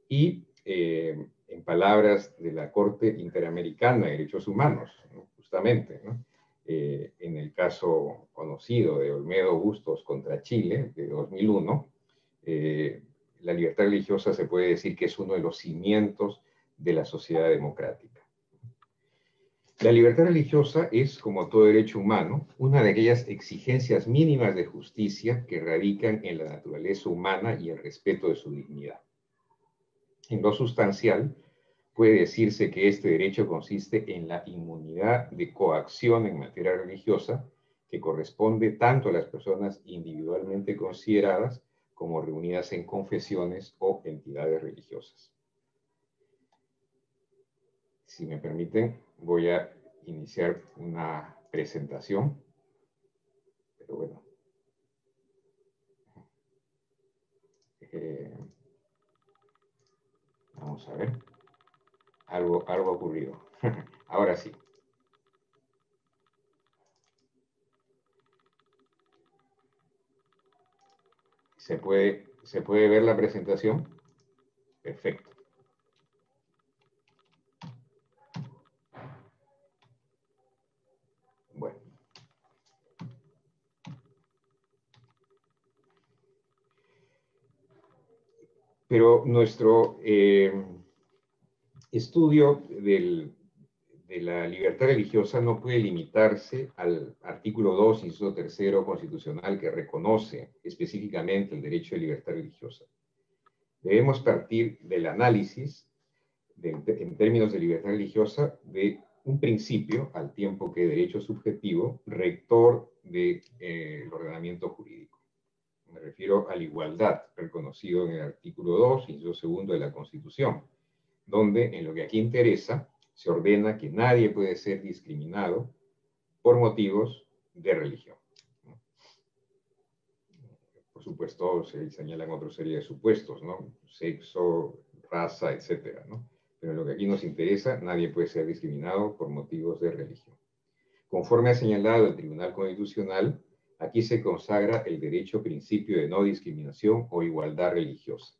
y, en palabras de la Corte Interamericana de Derechos Humanos, ¿no? Justamente, ¿no? En el caso conocido de Olmedo Bustos contra Chile, de 2001, la libertad religiosa se puede decir que es uno de los cimientos de la sociedad democrática. La libertad religiosa es, como todo derecho humano, una de aquellas exigencias mínimas de justicia que radican en la naturaleza humana y el respeto de su dignidad. En lo sustancial, puede decirse que este derecho consiste en la inmunidad de coacción en materia religiosa que corresponde tanto a las personas individualmente consideradas como reunidas en confesiones o entidades religiosas. Si me permiten, voy a iniciar una presentación, pero bueno. Vamos a ver. Algo ha ocurrido. Ahora sí. ¿Se puede ver la presentación? Perfecto. Bueno. Pero nuestro estudio de la libertad religiosa no puede limitarse al artículo 2, inciso 3 constitucional que reconoce específicamente el derecho de libertad religiosa. Debemos partir del análisis, en términos de libertad religiosa, de un principio, al tiempo que derecho subjetivo, rector del ordenamiento jurídico. Me refiero a la igualdad, reconocido en el artículo 2, inciso 2 de la Constitución, donde, en lo que aquí interesa, se ordena que nadie puede ser discriminado por motivos de religión. Por supuesto, se señalan otra serie de supuestos, ¿no? Sexo, raza, etcétera, ¿no? Pero en lo que aquí nos interesa, nadie puede ser discriminado por motivos de religión. Conforme ha señalado el Tribunal Constitucional, aquí se consagra el derecho principio de no discriminación o igualdad religiosa.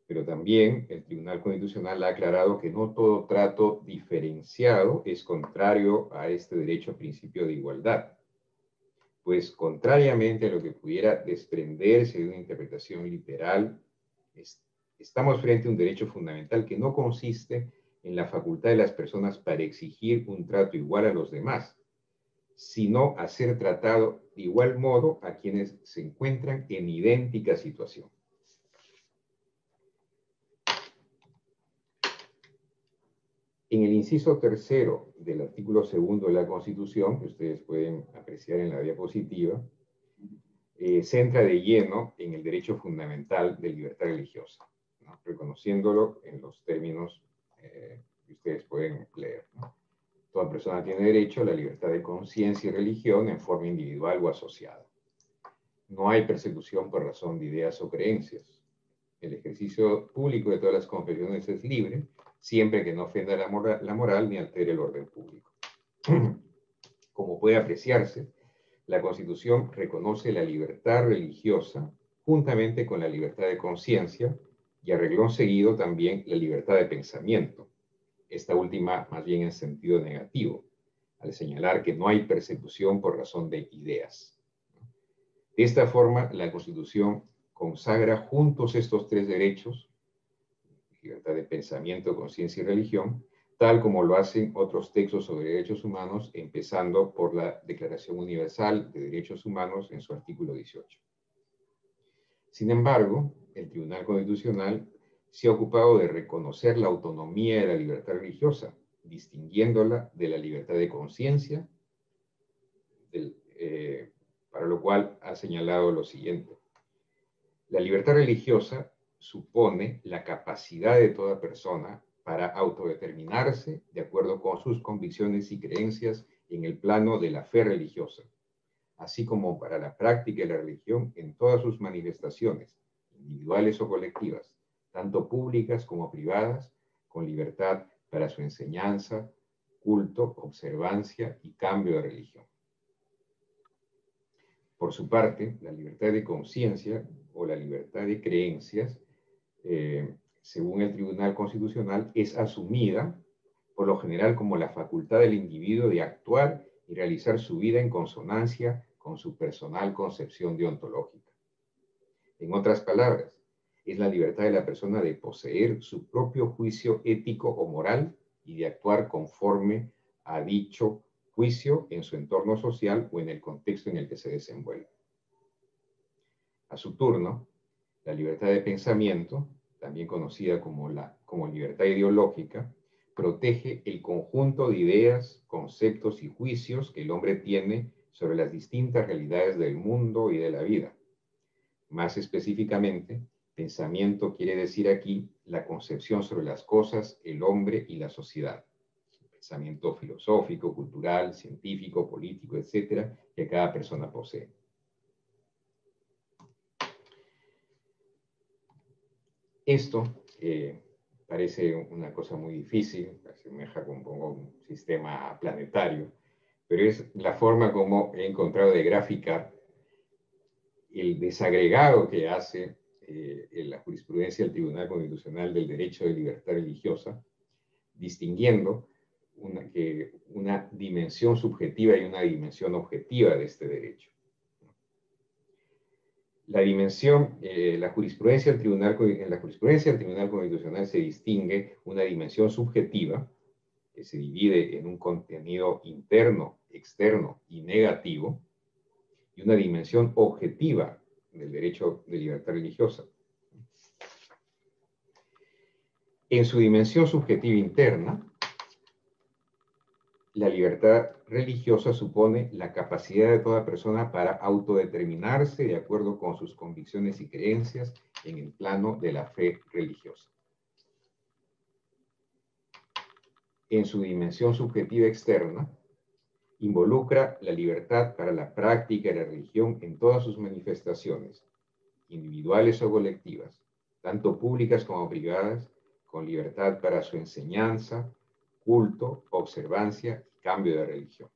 Pero también el Tribunal Constitucional ha aclarado que no todo trato diferenciado es contrario a este derecho principio de igualdad. Pues contrariamente a lo que pudiera desprenderse de una interpretación literal, estamos frente a un derecho fundamental que no consiste en la facultad de las personas para exigir un trato igual a los demás, sino a ser tratado de igual modo a quienes se encuentran en idéntica situación. En el inciso 3 del artículo 2 de la Constitución, que ustedes pueden apreciar en la diapositiva, se entra de lleno en el derecho fundamental de libertad religiosa, ¿no? Reconociéndolo en los términos que ustedes pueden leer, ¿no? Toda persona tiene derecho a la libertad de conciencia y religión en forma individual o asociada. No hay persecución por razón de ideas o creencias. El ejercicio público de todas las confesiones es libre, siempre que no ofenda la moral ni altere el orden público. Como puede apreciarse, la Constitución reconoce la libertad religiosa juntamente con la libertad de conciencia y a renglón seguido también la libertad de pensamiento, esta última más bien en sentido negativo, al señalar que no hay persecución por razón de ideas. De esta forma, la Constitución consagra juntos estos tres derechos libertad de pensamiento, conciencia y religión, tal como lo hacen otros textos sobre derechos humanos, empezando por la Declaración Universal de Derechos Humanos en su artículo 18. Sin embargo, el Tribunal Constitucional se ha ocupado de reconocer la autonomía de la libertad religiosa, distinguiéndola de la libertad de conciencia, para lo cual ha señalado lo siguiente. La libertad religiosa supone la capacidad de toda persona para autodeterminarse de acuerdo con sus convicciones y creencias en el plano de la fe religiosa, así como para la práctica de la religión en todas sus manifestaciones, individuales o colectivas, tanto públicas como privadas, con libertad para su enseñanza, culto, observancia y cambio de religión. Por su parte, la libertad de conciencia o la libertad de creencias, según el Tribunal Constitucional, es asumida por lo general como la facultad del individuo de actuar y realizar su vida en consonancia con su personal concepción deontológica. En otras palabras, es la libertad de la persona de poseer su propio juicio ético o moral y de actuar conforme a dicho juicio en su entorno social o en el contexto en el que se desenvuelve. A su turno, la libertad de pensamiento, también conocida como libertad ideológica, protege el conjunto de ideas, conceptos y juicios que el hombre tiene sobre las distintas realidades del mundo y de la vida. Más específicamente, pensamiento quiere decir aquí la concepción sobre las cosas, el hombre y la sociedad. Pensamiento filosófico, cultural, científico, político, etcétera, que cada persona posee. Esto parece una cosa muy difícil, se asemeja con un sistema planetario, pero es la forma como he encontrado de graficar el desagregado que hace en la jurisprudencia del Tribunal Constitucional del derecho de libertad religiosa, distinguiendo una dimensión subjetiva y una dimensión objetiva de este derecho. La dimensión, en la jurisprudencia del Tribunal Constitucional se distingue una dimensión subjetiva, que se divide en un contenido interno, externo y negativo, y una dimensión objetiva del derecho de libertad religiosa. En su dimensión subjetiva interna, la libertad religiosa supone la capacidad de toda persona para autodeterminarse de acuerdo con sus convicciones y creencias en el plano de la fe religiosa. En su dimensión subjetiva externa, involucra la libertad para la práctica de la religión en todas sus manifestaciones, individuales o colectivas, tanto públicas como privadas, con libertad para su enseñanza, culto, observancia y cambio de religión.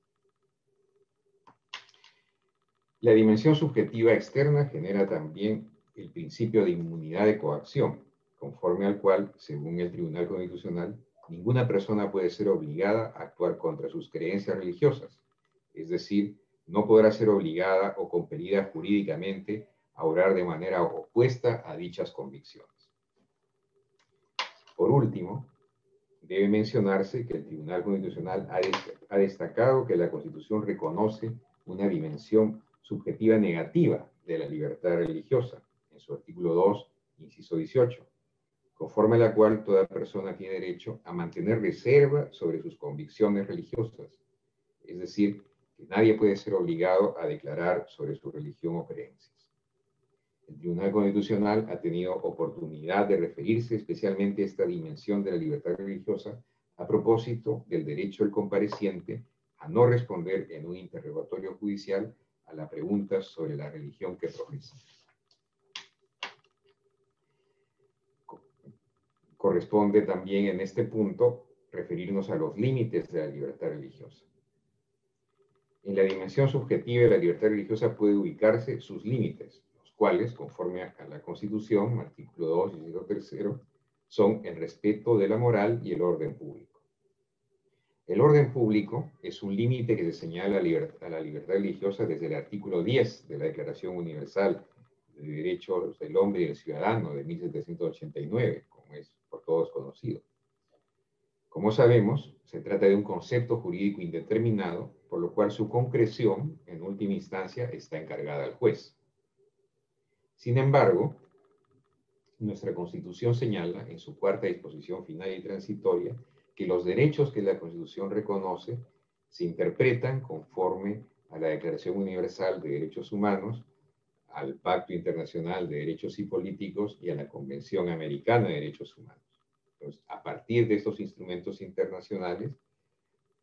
La dimensión subjetiva externa genera también el principio de inmunidad de coacción, conforme al cual, según el Tribunal Constitucional, ninguna persona puede ser obligada a actuar contra sus creencias religiosas, es decir, no podrá ser obligada o compelida jurídicamente a obrar de manera opuesta a dichas convicciones. Por último, debe mencionarse que el Tribunal Constitucional ha destacado que la Constitución reconoce una dimensión subjetiva negativa de la libertad religiosa, en su artículo 2, inciso 18, conforme a la cual toda persona tiene derecho a mantener reserva sobre sus convicciones religiosas, es decir, que nadie puede ser obligado a declarar sobre su religión o creencias. El Tribunal Constitucional ha tenido oportunidad de referirse especialmente a esta dimensión de la libertad religiosa a propósito del derecho del compareciente a no responder en un interrogatorio judicial a la pregunta sobre la religión que profesa. Corresponde también en este punto referirnos a los límites de la libertad religiosa. En la dimensión subjetiva de la libertad religiosa puede ubicarse sus límites, los cuales, conforme a la Constitución, artículo 2, inciso 3, son el respeto de la moral y el orden público. El orden público es un límite que se señala a la libertad religiosa desde el artículo 10 de la Declaración Universal de Derechos del Hombre y del Ciudadano de 1789, como es por todos conocido. Como sabemos, se trata de un concepto jurídico indeterminado, por lo cual su concreción, en última instancia, está encargada al juez. Sin embargo, nuestra Constitución señala, en su cuarta disposición final y transitoria, que los derechos que la Constitución reconoce se interpretan conforme a la Declaración Universal de Derechos Humanos, al Pacto Internacional de Derechos y Políticos y a la Convención Americana de Derechos Humanos. Entonces, a partir de estos instrumentos internacionales,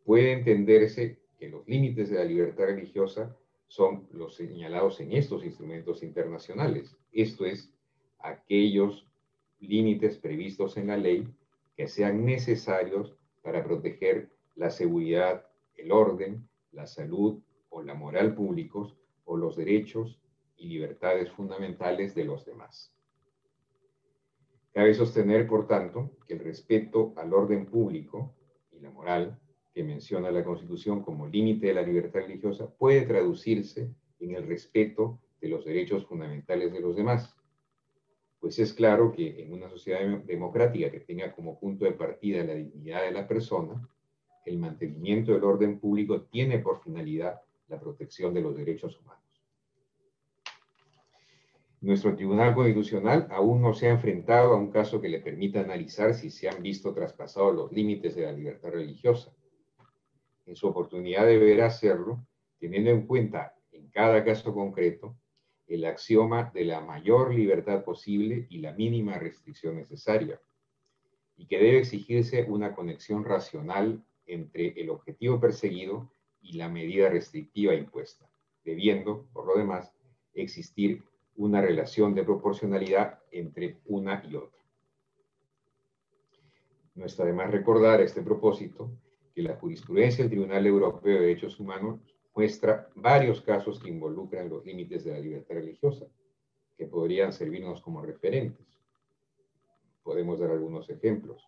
puede entenderse que los límites de la libertad religiosa son los señalados en estos instrumentos internacionales. Esto es, aquellos límites previstos en la ley que sean necesarios para proteger la seguridad, el orden, la salud o la moral públicos o los derechos y libertades fundamentales de los demás. Cabe sostener, por tanto, que el respeto al orden público y la moral que menciona la Constitución como límite de la libertad religiosa puede traducirse en el respeto de los derechos fundamentales de los demás. Pues es claro que en una sociedad democrática que tenga como punto de partida la dignidad de la persona, el mantenimiento del orden público tiene por finalidad la protección de los derechos humanos. Nuestro Tribunal Constitucional aún no se ha enfrentado a un caso que le permita analizar si se han visto traspasados los límites de la libertad religiosa. En su oportunidad deberá hacerlo, teniendo en cuenta en cada caso concreto el axioma de la mayor libertad posible y la mínima restricción necesaria, y que debe exigirse una conexión racional entre el objetivo perseguido y la medida restrictiva impuesta, debiendo, por lo demás, existir una relación de proporcionalidad entre una y otra. No está de más recordar a este propósito que la jurisprudencia del Tribunal Europeo de Derechos Humanos muestra varios casos que involucran los límites de la libertad religiosa, que podrían servirnos como referentes. Podemos dar algunos ejemplos.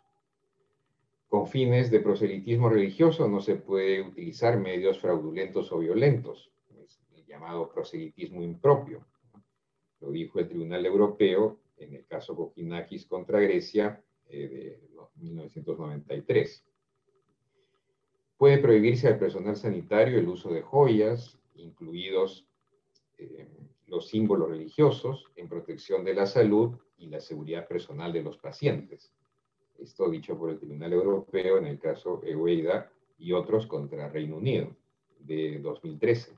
Con fines de proselitismo religioso no se puede utilizar medios fraudulentos o violentos, el llamado proselitismo impropio. Lo dijo el Tribunal Europeo en el caso Kokkinakis contra Grecia de 1993. Puede prohibirse al personal sanitario el uso de joyas, incluidos los símbolos religiosos, en protección de la salud y la seguridad personal de los pacientes. Esto dicho por el Tribunal Europeo en el caso Eweida y otros contra Reino Unido de 2013.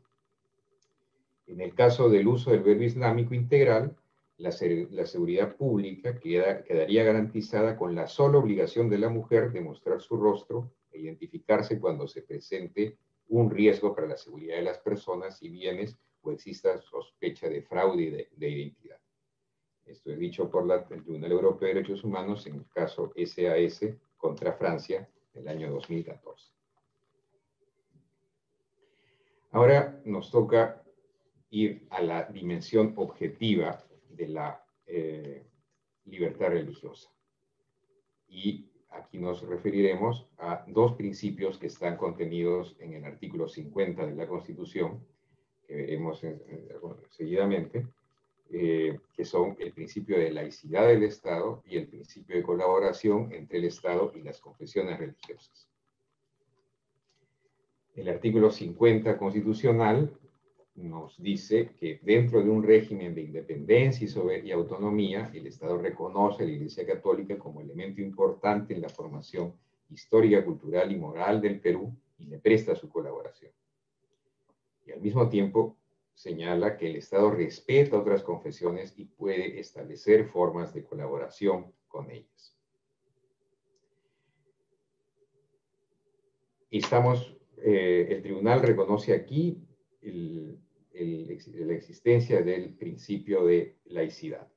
En el caso del uso del velo islámico integral, la seguridad pública quedaría garantizada con la sola obligación de la mujer de mostrar su rostro e identificarse cuando se presente un riesgo para la seguridad de las personas y bienes o exista sospecha de fraude de identidad. Esto es dicho por el Tribunal Europeo de Derechos Humanos en el caso SAS contra Francia del año 2014. Ahora nos toca ir a la dimensión objetiva de la libertad religiosa. Y aquí nos referiremos a dos principios que están contenidos en el artículo 50 de la Constitución, que veremos seguidamente, que son el principio de laicidad del Estado y el principio de colaboración entre el Estado y las confesiones religiosas. El artículo 50 constitucional nos dice que dentro de un régimen de independencia y autonomía, el Estado reconoce a la Iglesia Católica como elemento importante en la formación histórica, cultural y moral del Perú y le presta su colaboración. Y al mismo tiempo señala que el Estado respeta otras confesiones y puede establecer formas de colaboración con ellas. El tribunal reconoce aquí la existencia del principio de laicidad.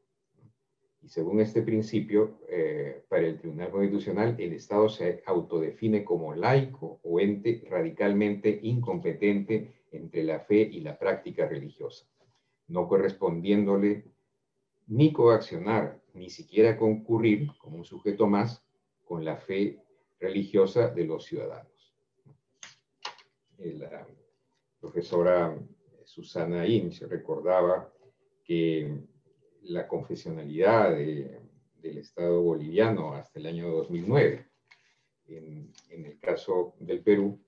Y según este principio, para el Tribunal Constitucional, el Estado se autodefine como laico o ente radicalmente incompetente entre la fe y la práctica religiosa, no correspondiéndole ni coaccionar, ni siquiera concurrir como un sujeto más con la fe religiosa de los ciudadanos. La profesora Susana Inch recordaba que la confesionalidad de del Estado boliviano hasta el año 2009. En el caso del Perú,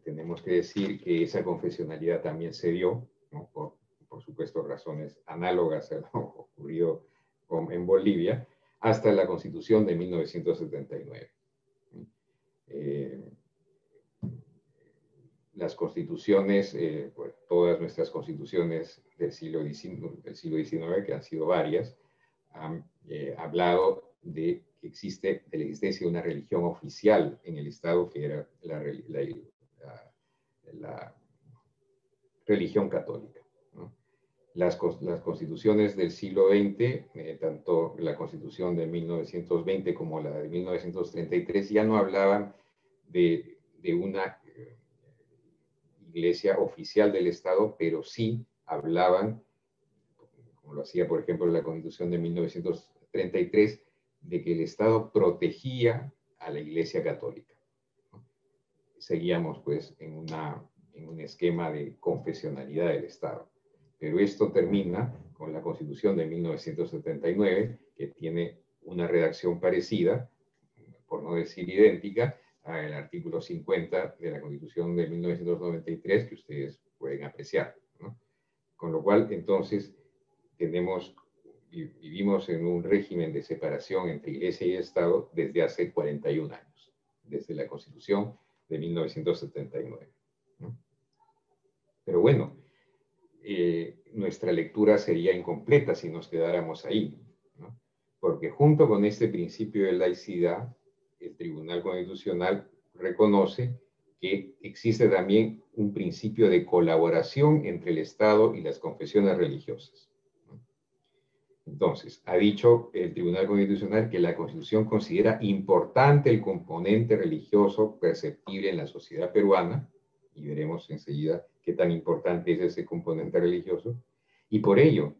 tenemos que decir que esa confesionalidad también se dio, ¿no? por supuesto, razones análogas a lo ocurrido en Bolivia, hasta la Constitución de 1979. Las constituciones, pues, todas nuestras constituciones del siglo XIX, que han sido varias, han hablado de que existe la existencia de una religión oficial en el Estado, que era la religión católica, ¿no? Las constituciones del siglo XX, tanto la constitución de 1920 como la de 1933, ya no hablaban de una iglesia oficial del Estado, pero sí hablaban, como lo hacía por ejemplo la Constitución de 1933, de que el Estado protegía a la Iglesia Católica, ¿no? Seguíamos pues en un esquema de confesionalidad del Estado. Pero esto termina con la Constitución de 1979, que tiene una redacción parecida, por no decir idéntica, al artículo 50 de la Constitución de 1993, que ustedes pueden apreciar, ¿no? Con lo cual, entonces, vivimos en un régimen de separación entre Iglesia y Estado desde hace 41 años, desde la Constitución de 1979, ¿no? Pero bueno, nuestra lectura sería incompleta si nos quedáramos ahí, ¿no? Porque junto con este principio de laicidad, el Tribunal Constitucional reconoce que existe también un principio de colaboración entre el Estado y las confesiones religiosas, ¿no? Entonces, ha dicho el Tribunal Constitucional que la Constitución considera importante el componente religioso perceptible en la sociedad peruana, y veremos enseguida qué tan importante es ese componente religioso, y por ello,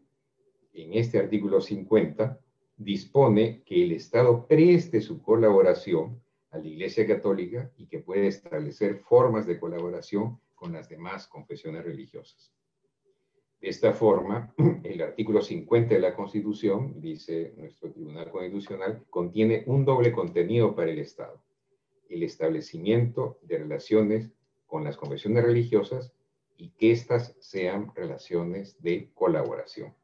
en este artículo 50, dispone que el Estado preste su colaboración a la Iglesia Católica y que puede establecer formas de colaboración con las demás confesiones religiosas. De esta forma, el artículo 50 de la Constitución, dice nuestro Tribunal Constitucional, contiene un doble contenido para el Estado: el establecimiento de relaciones con las confesiones religiosas y que éstas sean relaciones de colaboración.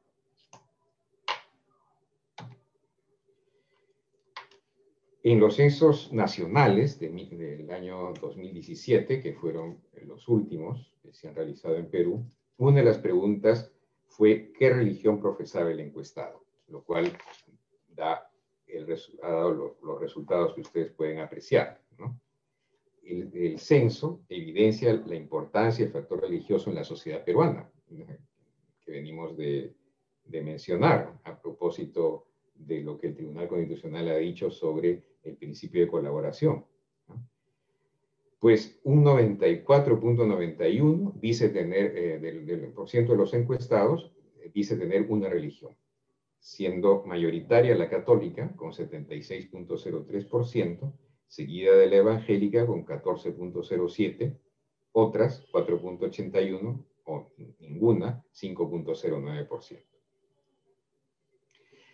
En los censos nacionales del año 2017, que fueron los últimos que se han realizado en Perú, una de las preguntas fue ¿qué religión profesaba el encuestado? Lo cual ha dado los resultados que ustedes pueden apreciar, ¿no? El censo evidencia la importancia del factor religioso en la sociedad peruana, que venimos de mencionar a propósito de lo que el Tribunal Constitucional ha dicho sobre el principio de colaboración, ¿no? Pues un 94.91 dice tener, del por ciento de los encuestados, dice tener una religión, siendo mayoritaria la católica con 76.03%, seguida de la evangélica con 14.07%, otras 4.81% o ninguna 5.09%.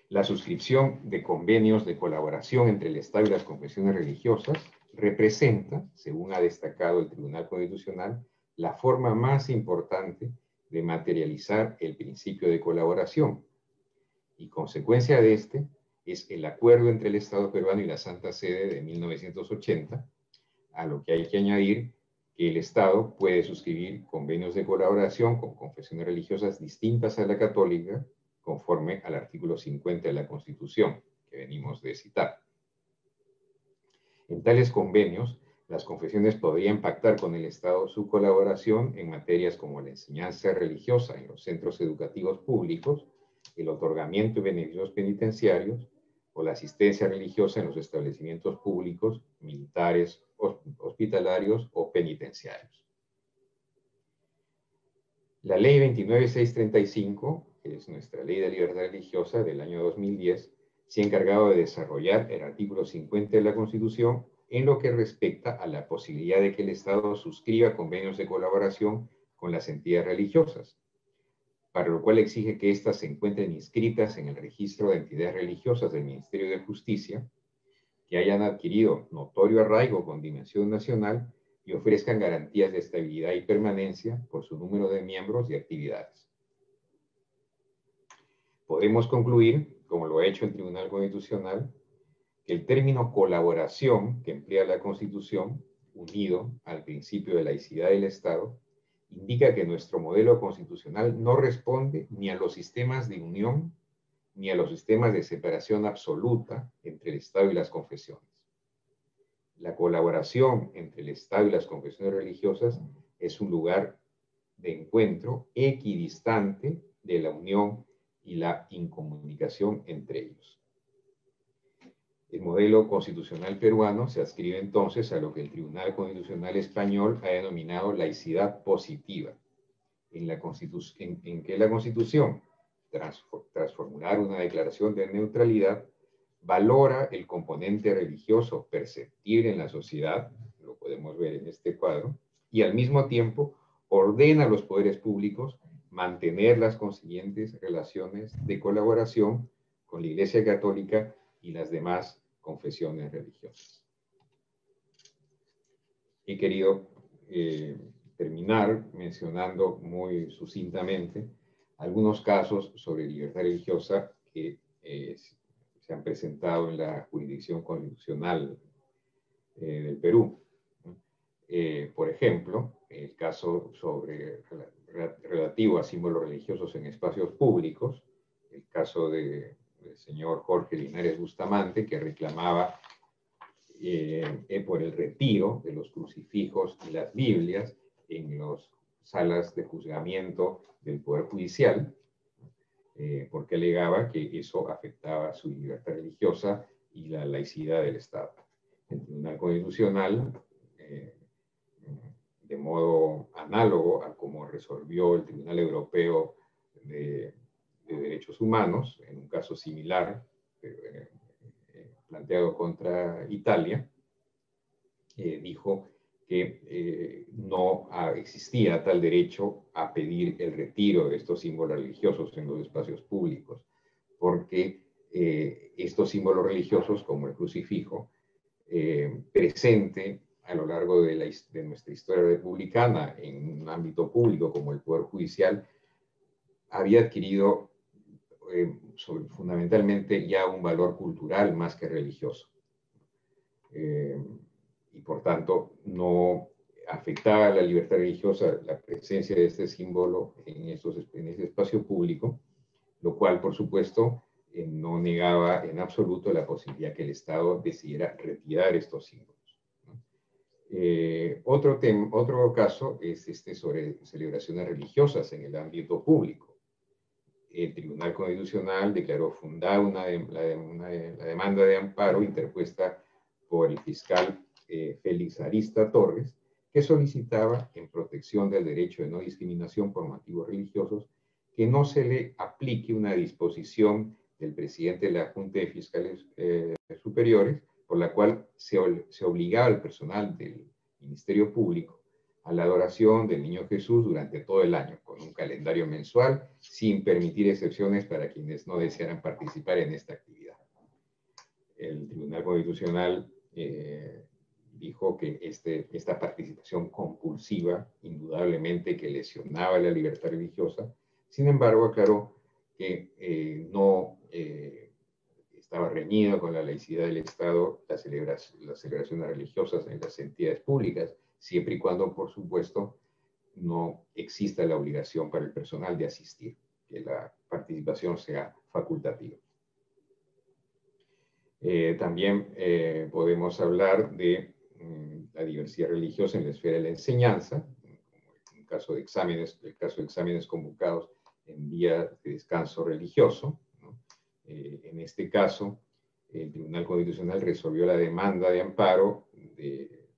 La suscripción de convenios de colaboración entre el Estado y las confesiones religiosas representa, según ha destacado el Tribunal Constitucional, la forma más importante de materializar el principio de colaboración. Y consecuencia de este es el acuerdo entre el Estado peruano y la Santa Sede de 1980, a lo que hay que añadir que el Estado puede suscribir convenios de colaboración con confesiones religiosas distintas a la católica, conforme al artículo 50 de la Constitución, que venimos de citar. En tales convenios, las confesiones podrían pactar con el Estado su colaboración en materias como la enseñanza religiosa en los centros educativos públicos, el otorgamiento de beneficios penitenciarios o la asistencia religiosa en los establecimientos públicos, militares, hospitalarios o penitenciarios. La Ley 29635, que es nuestra Ley de Libertad Religiosa del año 2010, se ha encargado de desarrollar el artículo 50 de la Constitución en lo que respecta a la posibilidad de que el Estado suscriba convenios de colaboración con las entidades religiosas, para lo cual exige que éstas se encuentren inscritas en el registro de entidades religiosas del Ministerio de Justicia, que hayan adquirido notorio arraigo con dimensión nacional y ofrezcan garantías de estabilidad y permanencia por su número de miembros y actividades. Podemos concluir, como lo ha hecho el Tribunal Constitucional, que el término colaboración que emplea la Constitución, unido al principio de laicidad del Estado, indica que nuestro modelo constitucional no responde ni a los sistemas de unión ni a los sistemas de separación absoluta entre el Estado y las confesiones. La colaboración entre el Estado y las confesiones religiosas es un lugar de encuentro equidistante de la unión y la incomunicación entre ellos. El modelo constitucional peruano se adscribe entonces a lo que el Tribunal Constitucional Español ha denominado laicidad positiva, en que la Constitución, tras formular una declaración de neutralidad, valora el componente religioso perceptible en la sociedad, lo podemos ver en este cuadro, y al mismo tiempo ordena a los poderes públicos mantener las consiguientes relaciones de colaboración con la Iglesia Católica y las demás confesiones religiosas. He querido terminar mencionando muy sucintamente algunos casos sobre libertad religiosa que se han presentado en la jurisdicción constitucional del Perú. Por ejemplo, el caso relativo a símbolos religiosos en espacios públicos, el caso del señor Jorge Linares Bustamante, que reclamaba por el retiro de los crucifijos y las Biblias en las salas de juzgamiento del Poder Judicial, porque alegaba que eso afectaba su libertad religiosa y la laicidad del Estado. El Tribunal Constitucional, de modo análogo a como resolvió el Tribunal Europeo de Derechos Humanos, en un caso similar, planteado contra Italia, dijo que no existía tal derecho a pedir el retiro de estos símbolos religiosos en los espacios públicos, porque estos símbolos religiosos, como el crucifijo, presente a lo largo de nuestra historia republicana en un ámbito público como el Poder Judicial, había adquirido fundamentalmente ya un valor cultural más que religioso. Y por tanto no afectaba a la libertad religiosa la presencia de este símbolo en ese espacio público, lo cual por supuesto no negaba en absoluto la posibilidad que el Estado decidiera retirar estos símbolos. Otro caso es sobre celebraciones religiosas en el ámbito público. El Tribunal Constitucional declaró fundada la demanda de amparo interpuesta por el fiscal Félix Arista Torres, que solicitaba, en protección del derecho de no discriminación por motivos religiosos, que no se le aplique una disposición del presidente de la Junta de Fiscales Superiores, por la cual se obligaba al personal del Ministerio Público a la adoración del Niño Jesús durante todo el año, con un calendario mensual, sin permitir excepciones para quienes no desearan participar en esta actividad. El Tribunal Constitucional dijo que esta participación compulsiva, indudablemente que lesionaba la libertad religiosa, sin embargo aclaró que no estaba reñido con la laicidad del Estado las celebraciones religiosas en las entidades públicas, siempre y cuando, por supuesto, no exista la obligación para el personal de asistir, que la participación sea facultativa. También podemos hablar de la diversidad religiosa en la esfera de la enseñanza, como el caso de exámenes convocados en día de descanso religioso, ¿no? En este caso, el Tribunal Constitucional resolvió la demanda de amparo de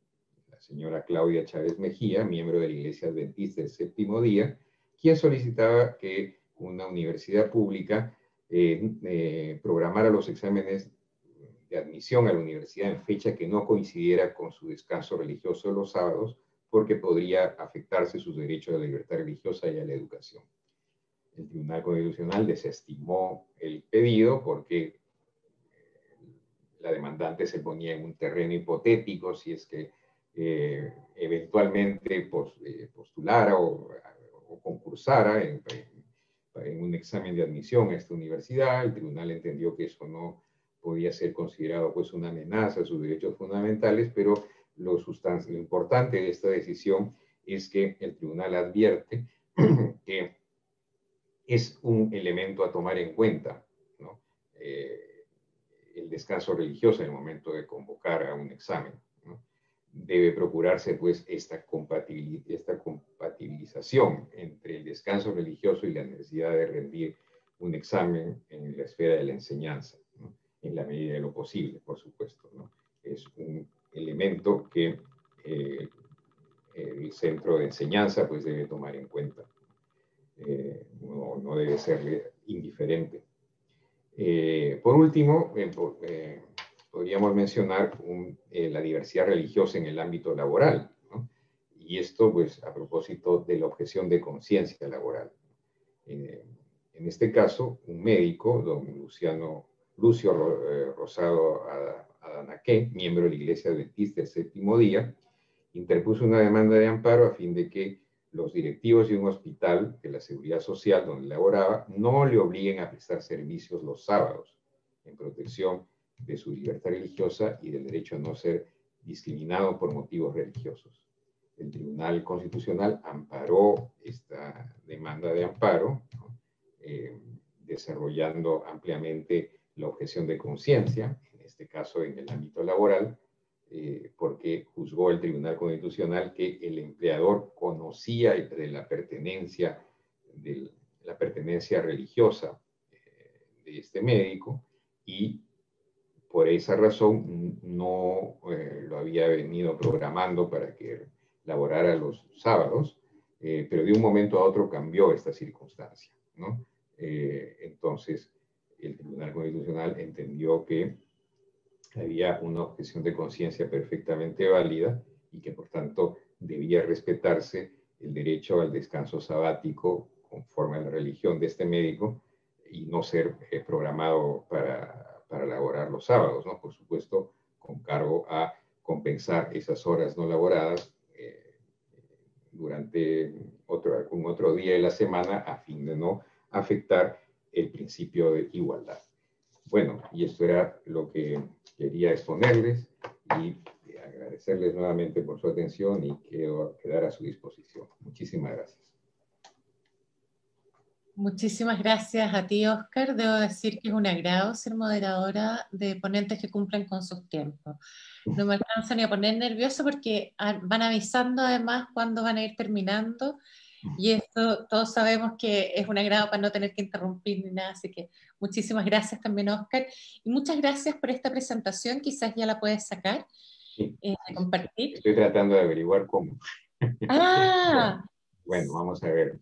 la señora Claudia Chávez Mejía, miembro de la Iglesia Adventista del Séptimo Día, quien solicitaba que una universidad pública programara los exámenes de admisión a la universidad en fecha que no coincidiera con su descanso religioso los sábados, porque podría afectarse sus derechos a la libertad religiosa y a la educación. El Tribunal Constitucional desestimó el pedido porque la demandante se ponía en un terreno hipotético si es que eventualmente postulara o concursara en un examen de admisión a esta universidad. El tribunal entendió que eso no podía ser considerado pues una amenaza a sus derechos fundamentales, pero lo importante de esta decisión es que el tribunal advierte que es un elemento a tomar en cuenta, ¿no? El descanso religioso en el momento de convocar a un examen, ¿no? Debe procurarse pues esta compatibilización entre el descanso religioso y la necesidad de rendir un examen en la esfera de la enseñanza, ¿no? En la medida de lo posible, por supuesto, ¿no? Es un elemento que el centro de enseñanza pues debe tomar en cuenta. No debe serle indiferente. Por último, podríamos mencionar la diversidad religiosa en el ámbito laboral, ¿no? Y esto, pues, a propósito de la objeción de conciencia laboral. En este caso, un médico, don Lucio Rosado Adanaqué, miembro de la Iglesia Adventista del Séptimo Día, interpuso una demanda de amparo a fin de que los directivos de un hospital de la Seguridad Social donde laboraba no le obliguen a prestar servicios los sábados, en protección de su libertad religiosa y del derecho a no ser discriminado por motivos religiosos. El Tribunal Constitucional amparó esta demanda de amparo, ¿no? Desarrollando ampliamente la objeción de conciencia, en este caso en el ámbito laboral, porque juzgó el Tribunal Constitucional que el empleador conocía de la pertenencia religiosa de este médico y por esa razón no lo había venido programando para que laborara los sábados, pero de un momento a otro cambió esta circunstancia, ¿no? Entonces, el Tribunal Constitucional entendió que había una objeción de conciencia perfectamente válida y que, por tanto, debía respetarse el derecho al descanso sabático conforme a la religión de este médico y no ser programado para laborar los sábados, ¿no? Por supuesto, con cargo a compensar esas horas no laboradas durante algún otro día de la semana a fin de no afectar el principio de igualdad. Bueno, y esto era lo que quería exponerles y agradecerles nuevamente por su atención y quedar a su disposición. Muchísimas gracias. Muchísimas gracias a ti, Óscar. Debo decir que es un agrado ser moderadora de ponentes que cumplen con sus tiempos. No me alcanza ni a poner nervioso porque van avisando además cuándo van a ir terminando y esto todos sabemos que es un agrado para no tener que interrumpir ni nada, así que muchísimas gracias también, Óscar, y muchas gracias por esta presentación. Quizás ya la puedes sacar, Sí, compartir. estoy tratando de averiguar cómo. ¡Ah! Bueno, vamos a ver,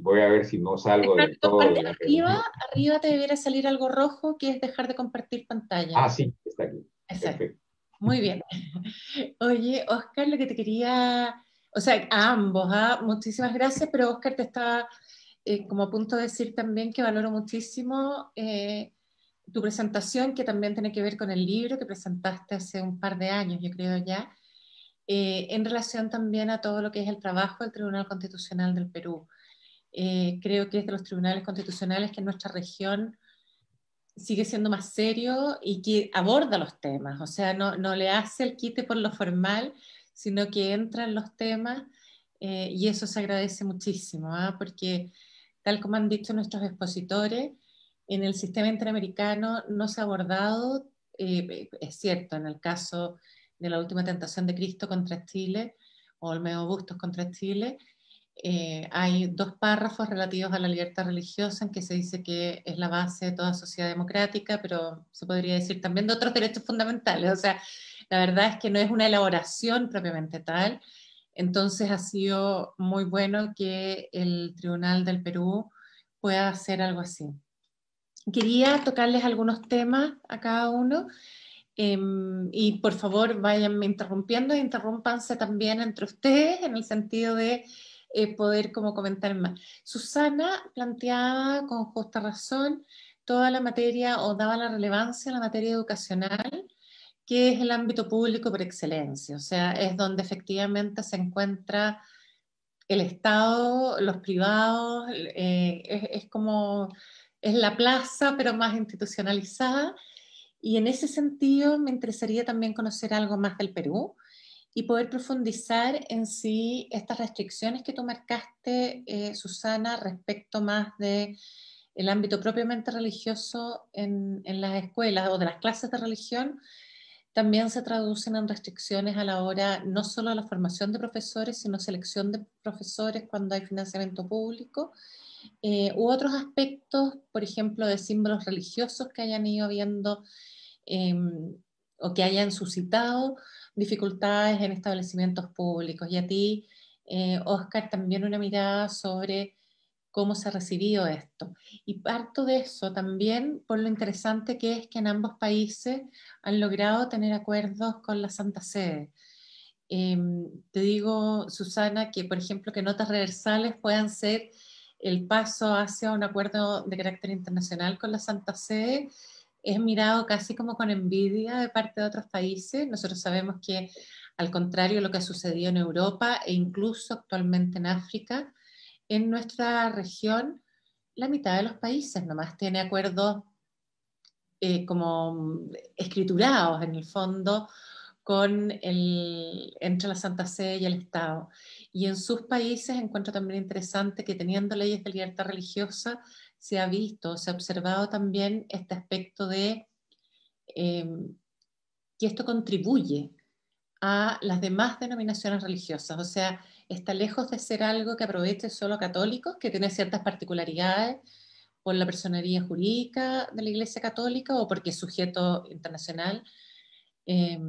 voy a ver si no salgo del todo. Arriba te debiera salir algo rojo que es dejar de compartir pantalla. Ah, sí, está aquí. Exacto. Perfecto. Muy bien. Oye, Óscar, lo que te quería, o sea, a ambos, muchísimas gracias, pero Óscar te estaba como a punto de decir también que valoro muchísimo tu presentación, que también tiene que ver con el libro que presentaste hace un par de años, yo creo ya, en relación también a todo lo que es el trabajo del Tribunal Constitucional del Perú. Creo que es de los tribunales constitucionales que en nuestra región sigue siendo más serio y que aborda los temas, o sea, no le hace el quite por lo formal, sino que entra en los temas y eso se agradece muchísimo, porque tal como han dicho nuestros expositores, en el sistema interamericano no se ha abordado, es cierto, en el caso de la última tentación de Cristo contra Chile, o Olmedo Bustos contra Chile, hay 2 párrafos relativos a la libertad religiosa en que se dice que es la base de toda sociedad democrática, pero se podría decir también de otros derechos fundamentales. O sea, la verdad es que no es una elaboración propiamente tal. Entonces ha sido muy bueno que el Tribunal del Perú pueda hacer algo así. Quería tocarles algunos temas a cada uno y por favor vayan interrumpiendo e interrúmpanse también entre ustedes en el sentido de poder como comentar más. Susana planteaba con justa razón toda la materia, o daba la relevancia a la materia educacional, que es el ámbito público por excelencia, o sea, es donde efectivamente se encuentra el Estado, los privados, es como, es la plaza, pero más institucionalizada, y en ese sentido me interesaría también conocer algo más del Perú y poder profundizar en sí estas restricciones que tú marcaste, Susana, respecto más de el ámbito propiamente religioso en las escuelas o de las clases de religión, también se traducen en restricciones a la hora no solo de la formación de profesores, sino selección de profesores cuando hay financiamiento público, u otros aspectos, por ejemplo, de símbolos religiosos que hayan ido viendo o que hayan suscitado dificultades en establecimientos públicos. Y a ti, Oscar, también una mirada sobre cómo se ha recibido esto. Y parto de eso también por lo interesante que es que en ambos países han logrado tener acuerdos con la Santa Sede. Te digo, Susana, que por ejemplo que notas reversales puedan ser el paso hacia un acuerdo de carácter internacional con la Santa Sede, es mirado casi como con envidia de parte de otros países. Nosotros sabemos que, al contrario de lo que ha sucedido en Europa e incluso actualmente en África, en nuestra región la mitad de los países nomás tiene acuerdos como escriturados en el fondo entre la Santa Sede y el Estado. Y en sus países encuentro también interesante que, teniendo leyes de libertad religiosa, se ha visto, se ha observado también este aspecto de que esto contribuye a las demás denominaciones religiosas. O sea, está lejos de ser algo que aproveche solo a católicos, que tiene ciertas particularidades por la personería jurídica de la Iglesia Católica o porque es sujeto internacional, eh,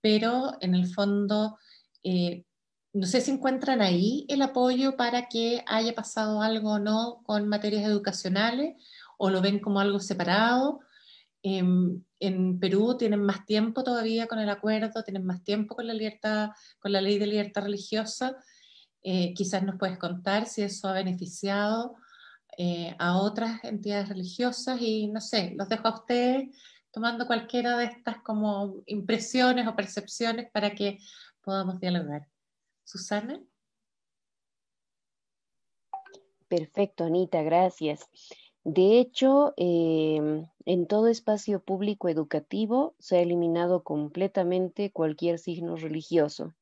pero en el fondo no sé si encuentran ahí el apoyo para que haya pasado algo o no con materias educacionales, o lo ven como algo separado. En Perú tienen más tiempo todavía con el acuerdo, tienen más tiempo con la libertad, con la ley de libertad religiosa. Quizás nos puedes contar si eso ha beneficiado a otras entidades religiosas, y no sé, los dejo a ustedes tomando cualquiera de estas como impresiones o percepciones para que podamos dialogar. Susana. Perfecto, Anita, gracias. De hecho, en todo espacio público educativo se ha eliminado completamente cualquier signo religioso.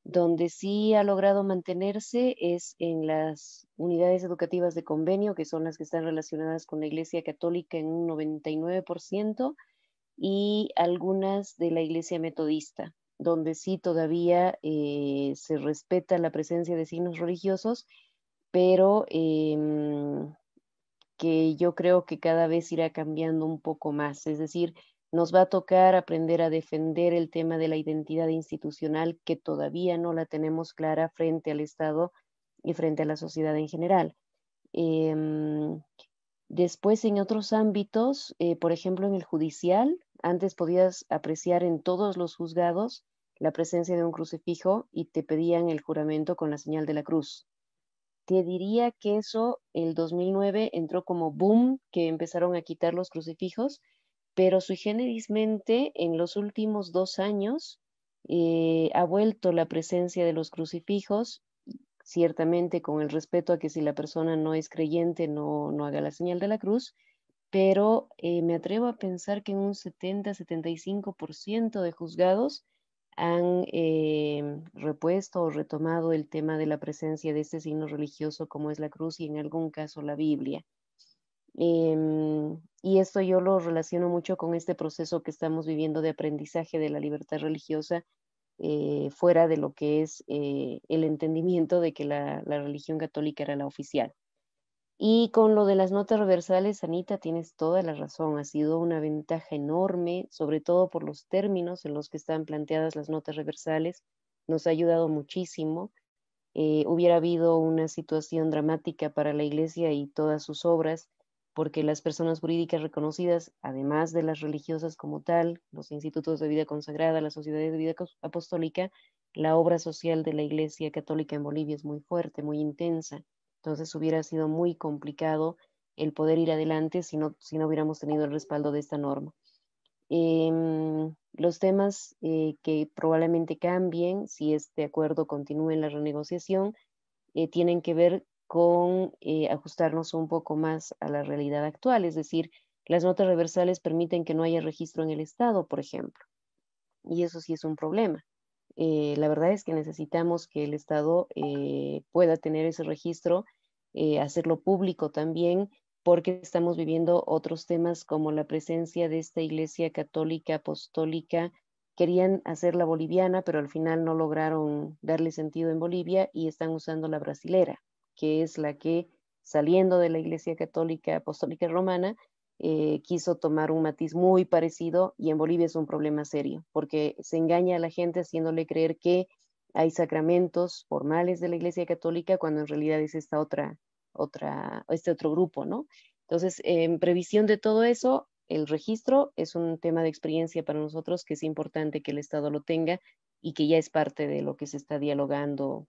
Donde sí ha logrado mantenerse es en las unidades educativas de convenio, que son las que están relacionadas con la Iglesia Católica en un 99%, y algunas de la Iglesia Metodista, donde sí todavía se respeta la presencia de signos religiosos, pero que yo creo que cada vez irá cambiando un poco más. Es decir, nos va a tocar aprender a defender el tema de la identidad institucional, que todavía no la tenemos clara frente al Estado y frente a la sociedad en general. Después, en otros ámbitos, por ejemplo, en el judicial, antes podías apreciar en todos los juzgados la presencia de un crucifijo y te pedían el juramento con la señal de la cruz. Te diría que eso, el 2009, entró como boom, que empezaron a quitar los crucifijos, pero sui generismente en los últimos 2 años ha vuelto la presencia de los crucifijos, ciertamente con el respeto a que si la persona no es creyente no haga la señal de la cruz, pero me atrevo a pensar que en un 70-75% de juzgados han repuesto o retomado el tema de la presencia de este signo religioso como es la cruz y en algún caso la Biblia. Y esto yo lo relaciono mucho con este proceso que estamos viviendo de aprendizaje de la libertad religiosa, fuera de lo que es el entendimiento de que la religión católica era la oficial. Y con lo de las notas reversales, Anita, tienes toda la razón. Ha sido una ventaja enorme, sobre todo por los términos en los que están planteadas las notas reversales. Nos ha ayudado muchísimo. Hubiera habido una situación dramática para la Iglesia y todas sus obras, porque las personas jurídicas reconocidas, además de las religiosas como tal, los institutos de vida consagrada, las sociedades de vida apostólica, la obra social de la Iglesia Católica en Bolivia es muy fuerte, muy intensa. Entonces hubiera sido muy complicado el poder ir adelante si no hubiéramos tenido el respaldo de esta norma. Los temas que probablemente cambien si este acuerdo continúa en la renegociación tienen que ver con ajustarnos un poco más a la realidad actual, es decir, las notas reversales permiten que no haya registro en el Estado, por ejemplo, y eso sí es un problema. La verdad es que necesitamos que el Estado pueda tener ese registro, hacerlo público también, porque estamos viviendo otros temas como la presencia de esta Iglesia Católica Apostólica. Querían hacerla boliviana, pero al final no lograron darle sentido en Bolivia y están usando la brasilera, que es la que, saliendo de la Iglesia Católica Apostólica Romana, quiso tomar un matiz muy parecido, y en Bolivia es un problema serio, porque se engaña a la gente haciéndole creer que hay sacramentos formales de la Iglesia Católica cuando en realidad es este otro grupo, ¿no? Entonces, en previsión de todo eso, el registro es un tema de experiencia para nosotros que es importante que el Estado lo tenga y que ya es parte de lo que se está dialogando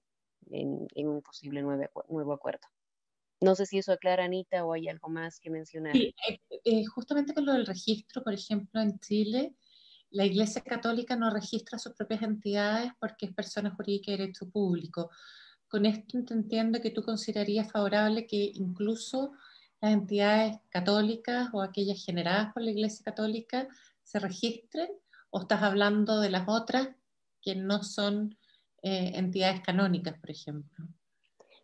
en un posible nuevo acuerdo. No sé si eso aclara, Anita, o hay algo más que mencionar. Sí, justamente con lo del registro, por ejemplo, en Chile, la Iglesia Católica no registra sus propias entidades porque es persona jurídica de derecho público. Con esto entiendo que tú considerarías favorable que incluso las entidades católicas o aquellas generadas por la Iglesia Católica se registren, o estás hablando de las otras que no son entidades canónicas, por ejemplo.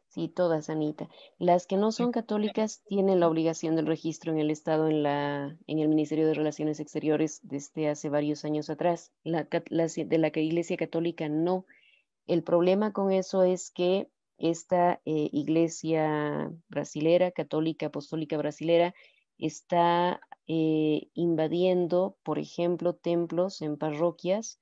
Sí, todas, Anita. Las que no son católicas tienen la obligación del registro en el Estado, en el Ministerio de Relaciones Exteriores desde hace varios años atrás. Las de la Iglesia Católica no. El problema con eso es que esta iglesia brasilera, católica, apostólica brasilera, está invadiendo, por ejemplo, templos en parroquias,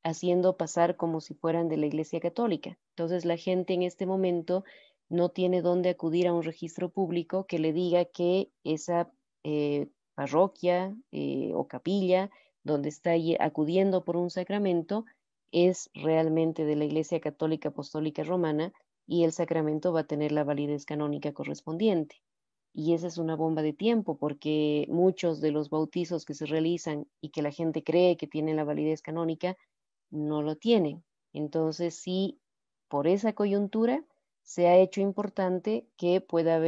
haciendo pasar como si fueran de la iglesia católica. Entonces la gente en este momento no tiene dónde acudir a un registro público que le diga que esa parroquia o capilla donde está acudiendo por un sacramento es realmente de la Iglesia Católica Apostólica Romana, y el sacramento va a tener la validez canónica correspondiente. Y esa es una bomba de tiempo, porque muchos de los bautizos que se realizan y que la gente cree que tienen la validez canónica, no lo tienen. Entonces, sí, por esa coyuntura se ha hecho importante que pueda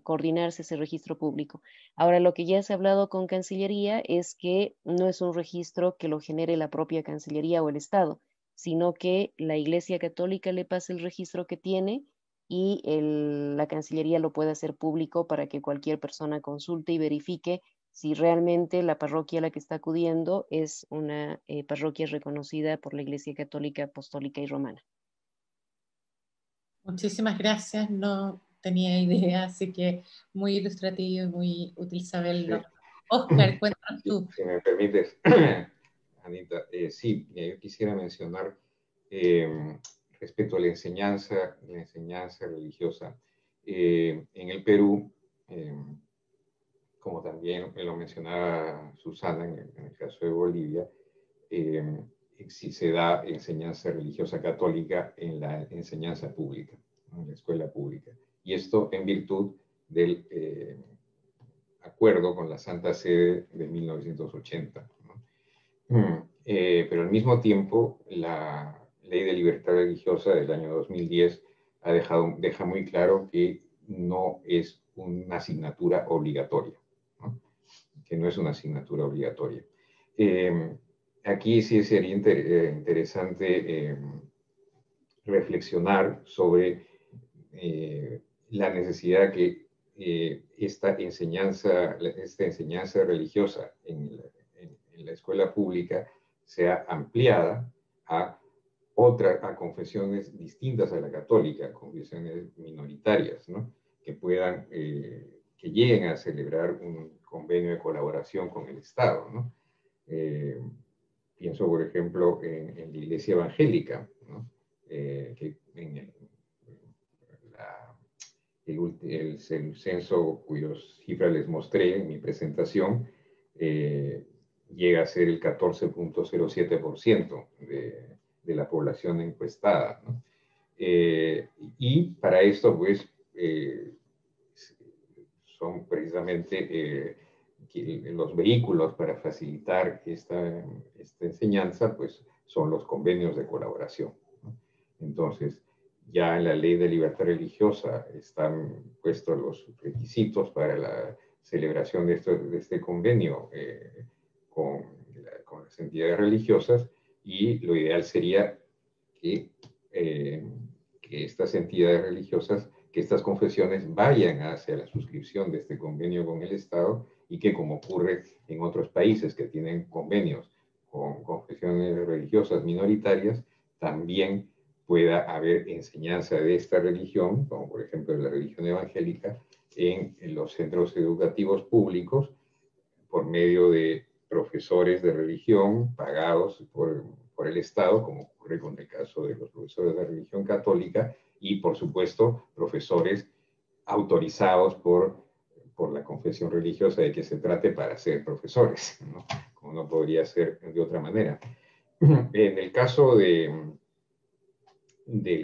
coordinarse ese registro público. Ahora, lo que ya se ha hablado con Cancillería es que no es un registro que lo genere la propia Cancillería o el Estado, sino que la Iglesia Católica le pase el registro que tiene y la Cancillería lo puede hacer público para que cualquier persona consulte y verifique si realmente la parroquia a la que está acudiendo es una parroquia reconocida por la Iglesia Católica Apostólica y Romana. Muchísimas gracias, no tenía idea, así que muy ilustrativo y muy útil saberlo. Sí. Oscar, cuéntanos tú. Si me permites, Anita, sí, yo quisiera mencionar respecto a la enseñanza religiosa. En el Perú, como también me lo mencionaba Susana en el caso de Bolivia, si se da enseñanza religiosa católica en la enseñanza pública, en la escuela pública. Y esto en virtud del acuerdo con la Santa Sede de 1980. ¿No? Pero al mismo tiempo, la Ley de Libertad Religiosa del año 2010 deja muy claro que no es una asignatura obligatoria, ¿no? Que no es una asignatura obligatoria. Aquí sí sería interesante reflexionar sobre la necesidad que esta enseñanza religiosa en la escuela pública sea ampliada a confesiones distintas a la católica, confesiones minoritarias, ¿no? Que puedan, que lleguen a celebrar un convenio de colaboración con el Estado, ¿no? Pienso, por ejemplo, en la Iglesia Evangélica, ¿no? Que en el censo cuyas cifras les mostré en mi presentación, llega a ser el 14.07% de la población encuestada, ¿no? Y para esto, pues, son precisamente los vehículos para facilitar esta enseñanza, pues, son los convenios de colaboración, ¿no? Entonces, ya en la Ley de Libertad Religiosa están puestos los requisitos para la celebración de este convenio con las entidades religiosas, y lo ideal sería que estas entidades religiosas, que estas confesiones vayan hacia la suscripción de este convenio con el Estado, y que, como ocurre en otros países que tienen convenios con confesiones religiosas minoritarias, también pueda haber enseñanza de esta religión, como por ejemplo de la religión evangélica, en los centros educativos públicos por medio de profesores de religión pagados por el Estado, como ocurre con el caso de los profesores de religión católica, y por supuesto profesores autorizados por la confesión religiosa de que se trate para ser profesores, ¿no? Como no podría ser de otra manera. En el caso del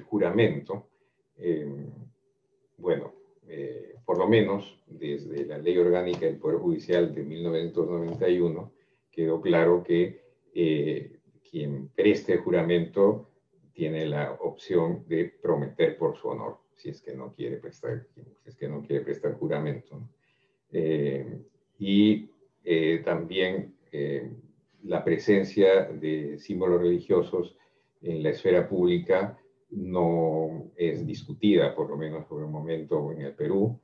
juramento, bueno, por lo menos desde la Ley Orgánica del Poder Judicial de 1991, quedó claro que quien preste juramento tiene la opción de prometer por su honor, si es que no quiere prestar juramento, ¿no? Y también la presencia de símbolos religiosos en la esfera pública no es discutida, por lo menos por el momento en el Perú.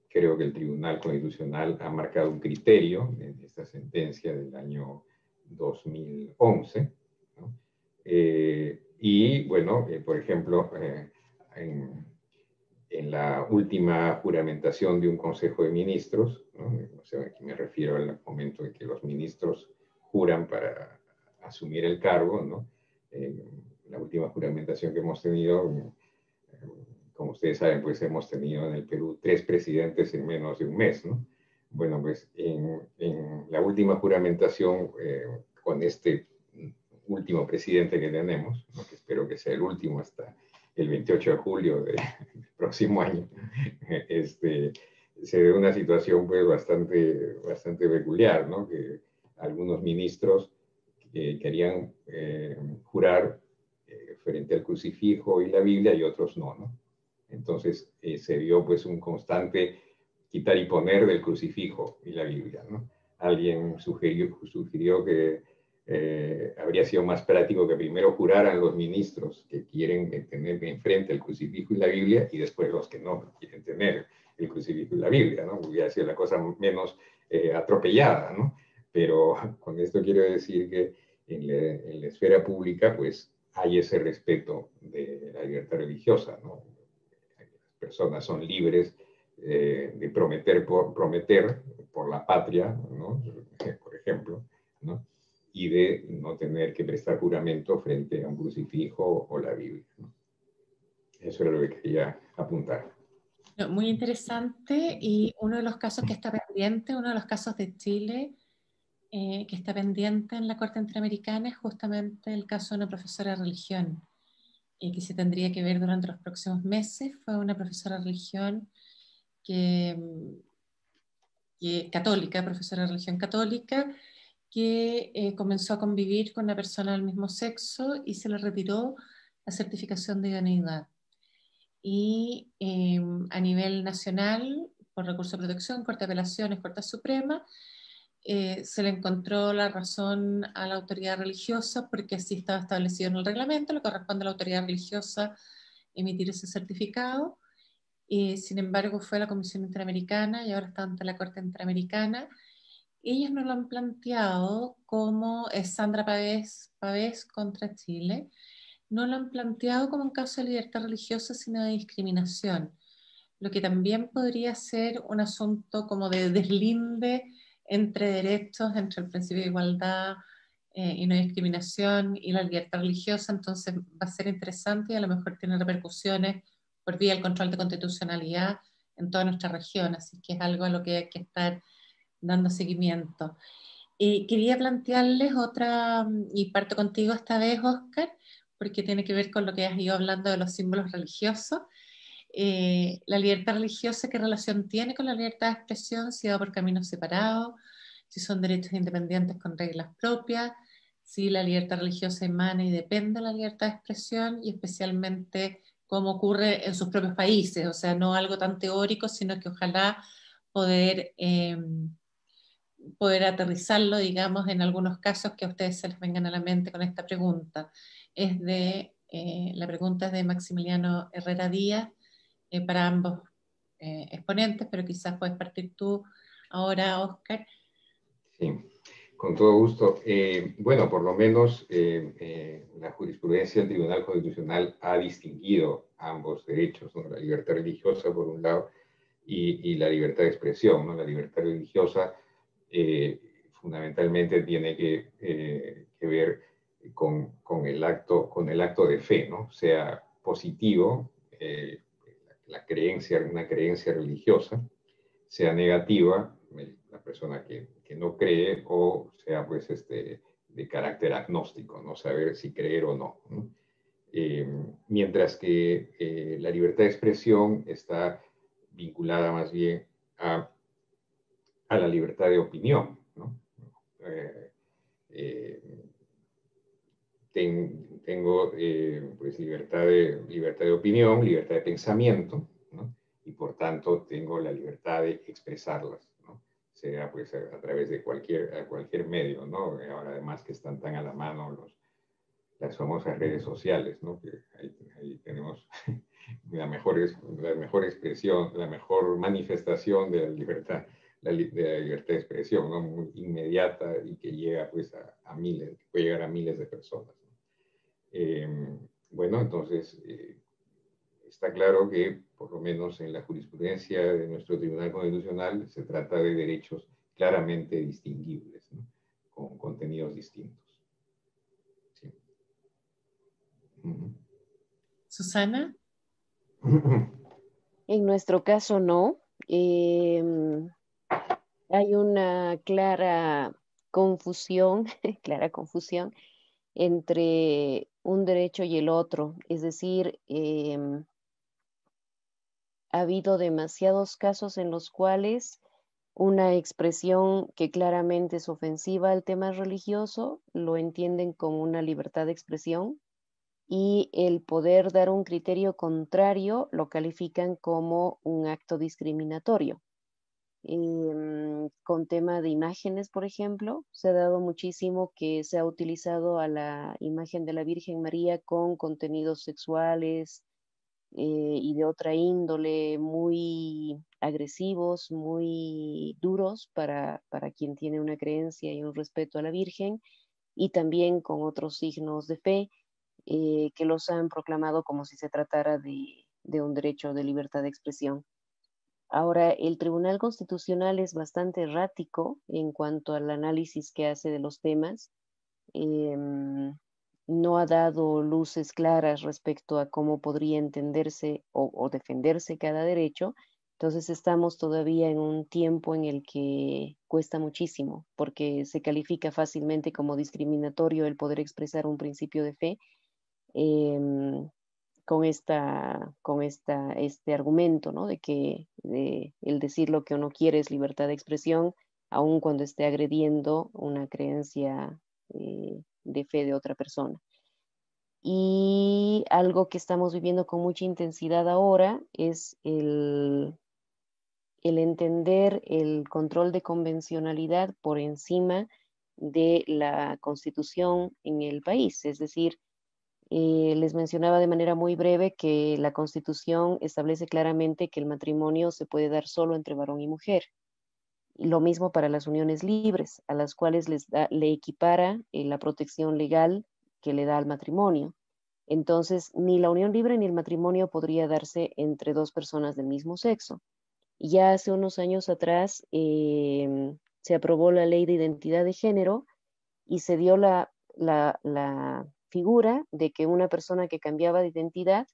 Creo que el Tribunal Constitucional ha marcado un criterio en esta sentencia del año 2011, ¿no? Y bueno, por ejemplo, en la última juramentación de un Consejo de Ministros, ¿no? O sea, aquí me refiero al momento en que los ministros juran para asumir el cargo, ¿no? La última juramentación que hemos tenido, como ustedes saben, pues hemos tenido en el Perú 3 presidentes en menos de un mes, ¿no? Bueno, pues en la última juramentación, con este último presidente que tenemos, ¿no? Que espero que sea el último hasta el 28 de julio del próximo año, se ve una situación pues bastante peculiar, ¿no? Que algunos ministros querían jurar frente al crucifijo y la Biblia, y otros no, ¿no? Entonces se vio pues un constante quitar y poner del crucifijo y la Biblia, ¿no? Alguien sugirió que habría sido más práctico que primero juraran los ministros que quieren tener enfrente el crucifijo y la Biblia, y después los que no quieren tener el crucifijo y la Biblia, ¿no? Hubiera sido la cosa menos atropellada, ¿no? Pero con esto quiero decir que en la esfera pública pues hay ese respeto de la libertad religiosa, ¿no? Las personas son libres de prometer por la patria, ¿no? Por ejemplo, ¿no? Y de no tener que prestar juramento frente a un crucifijo o la Biblia, ¿no? Eso era lo que quería apuntar. Muy interesante, y uno de los casos que está pendiente, uno de los casos de Chile que está pendiente en la Corte Interamericana es justamente el caso de una profesora de religión que se tendría que ver durante los próximos meses. Fue una profesora de religión católica, profesora de religión católica, que comenzó a convivir con una persona del mismo sexo y se le retiró la certificación de idoneidad. Y a nivel nacional, por recurso de protección, Corte de Apelaciones, Corte Suprema, se le encontró la razón a la autoridad religiosa, porque así estaba establecido en el reglamento, le corresponde a la autoridad religiosa emitir ese certificado. Sin embargo, fue a la Comisión Interamericana y ahora está ante la Corte Interamericana. Ellos nos lo han planteado como es Sandra Pavés contra Chile. No lo han planteado como un caso de libertad religiosa, sino de discriminación, lo que también podría ser un asunto como de deslinde entre derechos, entre el principio de igualdad y no discriminación y la libertad religiosa. Entonces va a ser interesante y a lo mejor tiene repercusiones por vía del control de constitucionalidad en toda nuestra región, así que es algo a lo que hay que estar dando seguimiento. Quería plantearles otra, y parto contigo esta vez, Óscar, porque tiene que ver con lo que has ido hablando de los símbolos religiosos. La libertad religiosa, ¿qué relación tiene con la libertad de expresión? Si va por caminos separados, si son derechos independientes con reglas propias, si la libertad religiosa emana y depende de la libertad de expresión, y especialmente cómo ocurre en sus propios países, o sea, no algo tan teórico, sino que ojalá poder, poder aterrizarlo, digamos, en algunos casos que a ustedes se les vengan a la mente con esta pregunta. La pregunta es de Maximiliano Herrera Díaz, para ambos exponentes, pero quizás puedes partir tú ahora, Óscar. Sí, con todo gusto. Bueno, por lo menos la jurisprudencia del Tribunal Constitucional ha distinguido ambos derechos, ¿no? La libertad religiosa, por un lado, y la libertad de expresión, ¿no? La libertad religiosa fundamentalmente tiene que ver con el acto de fe, ¿no? Sea positivo, una creencia religiosa, sea negativa, la persona que no cree, o sea, pues, de carácter agnóstico, no saber si creer o no, ¿no? Mientras que la libertad de expresión está vinculada más bien a la libertad de opinión, ¿no? Tengo pues libertad de opinión, libertad de pensamiento, ¿no? Y por tanto tengo la libertad de expresarlas, ¿no? Sea pues a través de cualquier medio, ¿no? Ahora además que están tan a la mano las famosas redes sociales, ¿no? Que ahí tenemos la mejor expresión, la mejor manifestación de la libertad, de la libertad de expresión, ¿no? Muy inmediata y que llega pues a miles, puede llegar a miles de personas, ¿no? Bueno, entonces está claro que por lo menos en la jurisprudencia de nuestro Tribunal Constitucional se trata de derechos claramente distinguibles, ¿no? Con contenidos distintos. Sí. Susana. En nuestro caso no. Hay una clara confusión, clara confusión entre un derecho y el otro. Es decir, ha habido demasiados casos en los cuales una expresión que claramente es ofensiva al tema religioso lo entienden como una libertad de expresión, y el poder dar un criterio contrario lo califican como un acto discriminatorio. Con tema de imágenes, por ejemplo, se ha dado muchísimo que se ha utilizado a la imagen de la Virgen María con contenidos sexuales y de otra índole, muy agresivos, muy duros para quien tiene una creencia y un respeto a la Virgen, y también con otros signos de fe que los han proclamado como si se tratara de un derecho de libertad de expresión. Ahora, el Tribunal Constitucional es bastante errático en cuanto al análisis que hace de los temas. No ha dado luces claras respecto a cómo podría entenderse o defenderse cada derecho. Entonces estamos todavía en un tiempo en el que cuesta muchísimo, porque se califica fácilmente como discriminatorio el poder expresar un principio de fe con este argumento, ¿no? De que el decir lo que uno quiere es libertad de expresión, aun cuando esté agrediendo una creencia de fe de otra persona. Y algo que estamos viviendo con mucha intensidad ahora es el entender el control de convencionalidad por encima de la Constitución en el país. Es decir, les mencionaba de manera muy breve que la Constitución establece claramente que el matrimonio se puede dar solo entre varón y mujer. Y lo mismo para las uniones libres, a las cuales le equipara la protección legal que le da al matrimonio. Entonces, ni la unión libre ni el matrimonio podría darse entre dos personas del mismo sexo. Y ya hace unos años atrás se aprobó la ley de identidad de género y se dio la figura de que una persona que cambiaba de identidad,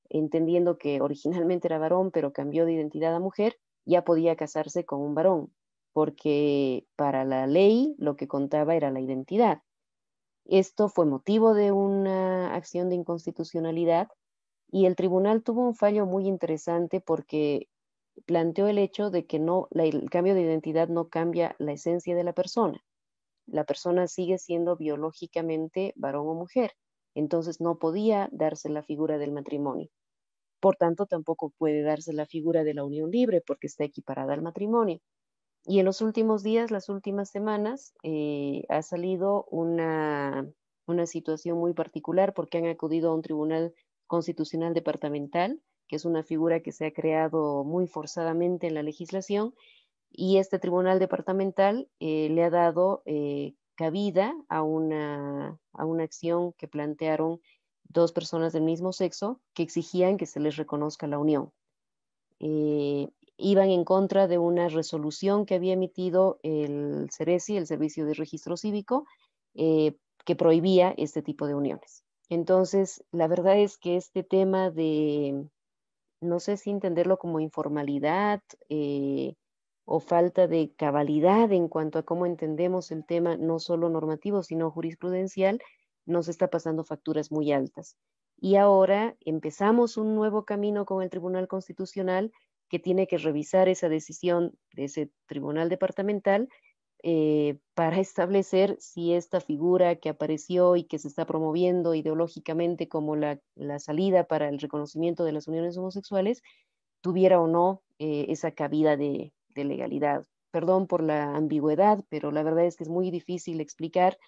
entendiendo que originalmente era varón, pero cambió de identidad a mujer, ya podía casarse con un varón, porque para la ley lo que contaba era la identidad. Esto fue motivo de una acción de inconstitucionalidad y el tribunal tuvo un fallo muy interesante porque planteó el hecho de que el cambio de identidad no cambia la esencia de la persona. La persona sigue siendo biológicamente varón o mujer, entonces no podía darse la figura del matrimonio. Por tanto, tampoco puede darse la figura de la unión libre porque está equiparada al matrimonio. Y en los últimos días, las últimas semanas, ha salido una situación muy particular porque han acudido a un tribunal constitucional departamental, que es una figura que se ha creado muy forzadamente en la legislación, y este tribunal departamental le ha dado cabida a una acción que plantearon dos personas del mismo sexo que exigían que se les reconozca la unión. Iban en contra de una resolución que había emitido el CERECI, el Servicio de Registro Cívico, que prohibía este tipo de uniones. Entonces, la verdad es que este tema de, no sé si entenderlo como informalidad o falta de cabalidad en cuanto a cómo entendemos el tema, no solo normativo, sino jurisprudencial, nos está pasando facturas muy altas. Y ahora empezamos un nuevo camino con el Tribunal Constitucional que tiene que revisar esa decisión de ese tribunal departamental para establecer si esta figura que apareció y que se está promoviendo ideológicamente como la salida para el reconocimiento de las uniones homosexuales tuviera o no esa cabida de legalidad. Perdón por la ambigüedad, pero la verdad es que es muy difícil explicar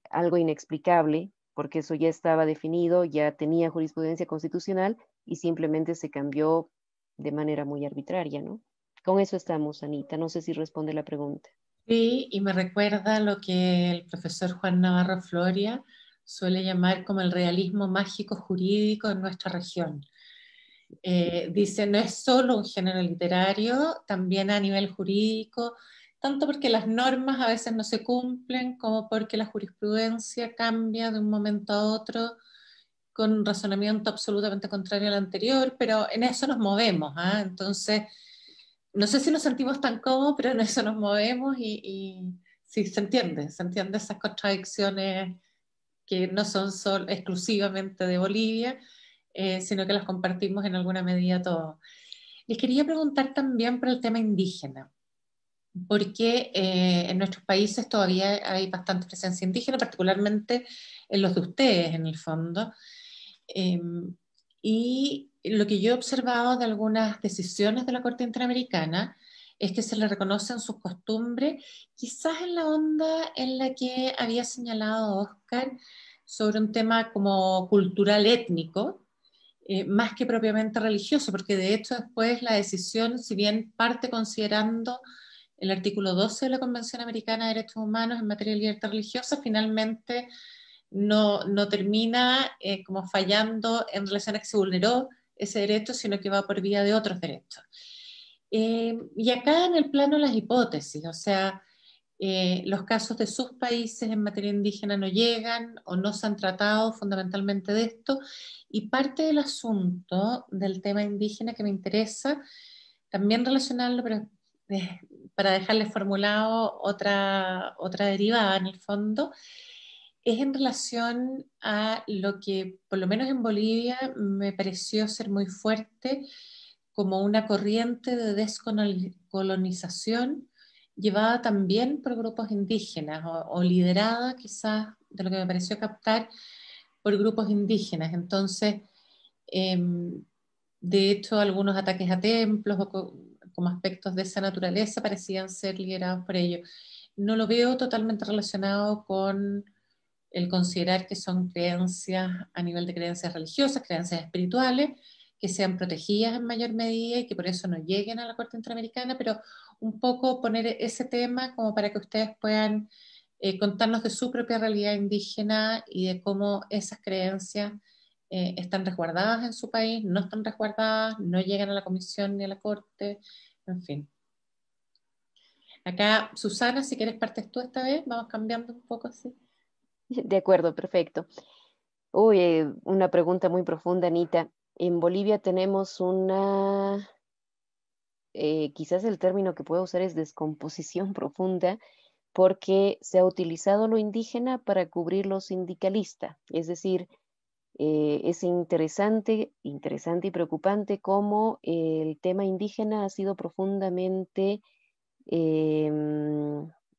algo inexplicable, porque eso ya estaba definido, ya tenía jurisprudencia constitucional y simplemente se cambió de manera muy arbitraria, ¿no? Con eso estamos, Anita. No sé si responde la pregunta. Sí, y me recuerda lo que el profesor Juan Navarro Floria suele llamar como el realismo mágico jurídico en nuestra región. Dice, no es solo un género literario, también a nivel jurídico, tanto porque las normas a veces no se cumplen, como porque la jurisprudencia cambia de un momento a otro con un razonamiento absolutamente contrario al anterior, pero en eso nos movemos, ¿ah? Entonces, no sé si nos sentimos tan cómodos, pero en eso nos movemos y sí, se entiende esas contradicciones que no son exclusivamente de Bolivia, sino que las compartimos en alguna medida todos. Les quería preguntar también por el tema indígena, porque en nuestros países todavía hay bastante presencia indígena, particularmente en los de ustedes, en el fondo. Eh, y lo que yo he observado de algunas decisiones de la Corte Interamericana es que se le reconocen sus costumbres, quizás en la onda en la que había señalado Oscar sobre un tema como cultural étnico, más que propiamente religioso, porque de hecho después la decisión, si bien parte considerando el artículo 12 de la Convención Americana de Derechos Humanos en materia de libertad religiosa, finalmente no termina como fallando en relación a que se vulneró ese derecho, sino que va por vía de otros derechos. Y acá en el plano las hipótesis, o sea, los casos de sus países en materia indígena no llegan o no se han tratado fundamentalmente de esto, y parte del asunto del tema indígena que me interesa, también relacionarlo, pero para dejarles formulado otra derivada en el fondo, es en relación a lo que, por lo menos en Bolivia, me pareció ser muy fuerte como una corriente de descolonización llevada también por grupos indígenas o liderada quizás, de lo que me pareció captar, por grupos indígenas. Entonces, de hecho, algunos ataques a templos o como aspectos de esa naturaleza parecían ser liderados por ellos. No lo veo totalmente relacionado con el considerar que son creencias a nivel de creencias religiosas, creencias espirituales, que sean protegidas en mayor medida y que por eso no lleguen a la Corte Interamericana, pero un poco poner ese tema como para que ustedes puedan contarnos de su propia realidad indígena y de cómo esas creencias están resguardadas en su país, no están resguardadas, no llegan a la comisión ni a la Corte, en fin. Acá, Susana, si quieres partes tú esta vez, vamos cambiando un poco así. De acuerdo, perfecto. Uy, una pregunta muy profunda, Anita. En Bolivia tenemos una quizás el término que puedo usar es descomposición profunda, porque se ha utilizado lo indígena para cubrir lo sindicalista. Es decir, es interesante y preocupante cómo el tema indígena ha sido profundamente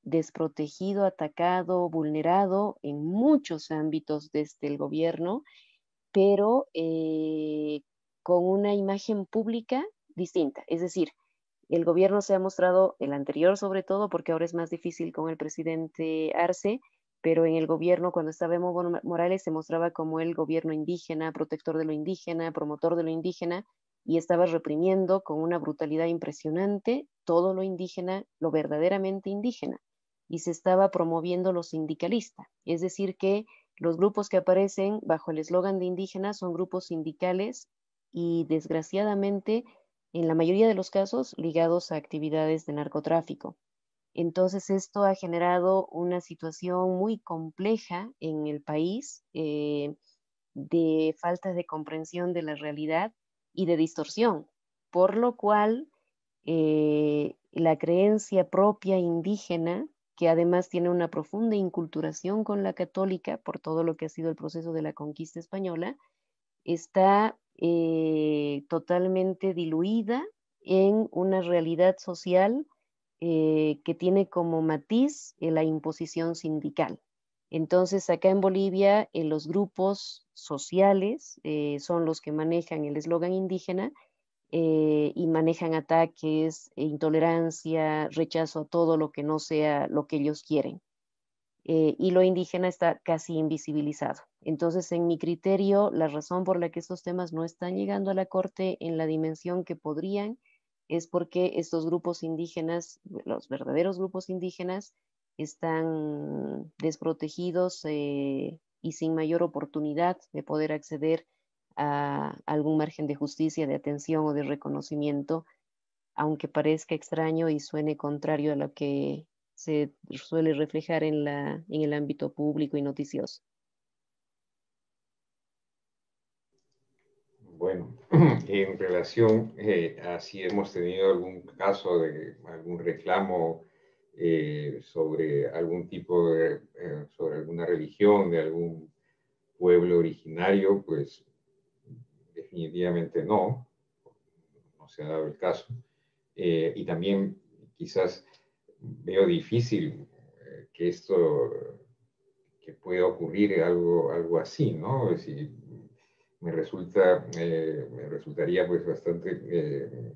desprotegido, atacado, vulnerado en muchos ámbitos desde el gobierno, pero con una imagen pública distinta. Es decir, el gobierno se ha mostrado, el anterior sobre todo, porque ahora es más difícil con el presidente Arce, pero en el gobierno, cuando estaba Evo Morales, se mostraba como el gobierno indígena, protector de lo indígena, promotor de lo indígena, y estaba reprimiendo con una brutalidad impresionante todo lo indígena, lo verdaderamente indígena, y se estaba promoviendo lo sindicalista. Es decir, que los grupos que aparecen bajo el eslogan de indígena son grupos sindicales y desgraciadamente, en la mayoría de los casos, ligados a actividades de narcotráfico. Entonces, esto ha generado una situación muy compleja en el país, de falta de comprensión de la realidad y de distorsión, por lo cual la creencia propia indígena, que además tiene una profunda inculturación con la católica por todo lo que ha sido el proceso de la conquista española, está totalmente diluida en una realidad social que tiene como matiz la imposición sindical. Entonces, acá en Bolivia, los grupos sociales son los que manejan el eslogan indígena y manejan ataques, intolerancia, rechazo a todo lo que no sea lo que ellos quieren. Y lo indígena está casi invisibilizado. Entonces, en mi criterio, la razón por la que estos temas no están llegando a la Corte en la dimensión que podrían es porque estos grupos indígenas, los verdaderos grupos indígenas, están desprotegidos y sin mayor oportunidad de poder acceder a algún margen de justicia, de atención o de reconocimiento, aunque parezca extraño y suene contrario a lo que se suele reflejar en el ámbito público y noticioso. Bueno, en relación a si hemos tenido algún caso de algún reclamo sobre algún tipo de, sobre alguna religión de algún pueblo originario, pues definitivamente no se ha dado el caso. Y también quizás veo difícil que esto, que pueda ocurrir algo así, ¿no? Es decir, me resultaría pues bastante,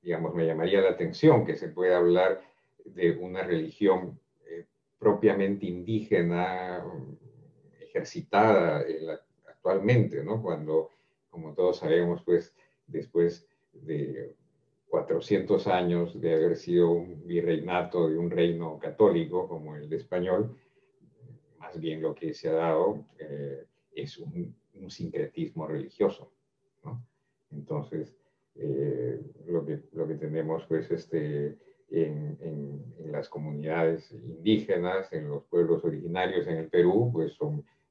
digamos, me llamaría la atención que se pueda hablar de una religión propiamente indígena, ejercitada actualmente, ¿no? Cuando, como todos sabemos, pues después de 400 años de haber sido un virreinato de un reino católico como el de español, más bien lo que se ha dado es un sincretismo religioso, ¿no? Entonces, lo que tenemos pues en las comunidades indígenas, en los pueblos originarios en el Perú, pues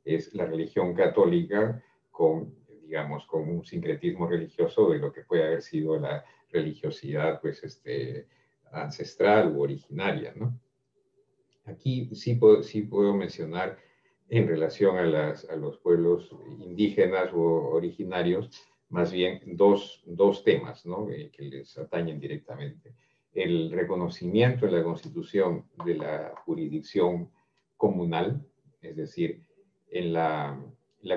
es la religión católica con, digamos, con un sincretismo religioso de lo que puede haber sido la religiosidad pues ancestral u originaria, ¿no? Aquí sí puedo mencionar en relación a los pueblos indígenas o originarios, más bien dos temas, ¿no? Que les atañen directamente. El reconocimiento en la Constitución de la jurisdicción comunal, es decir, en la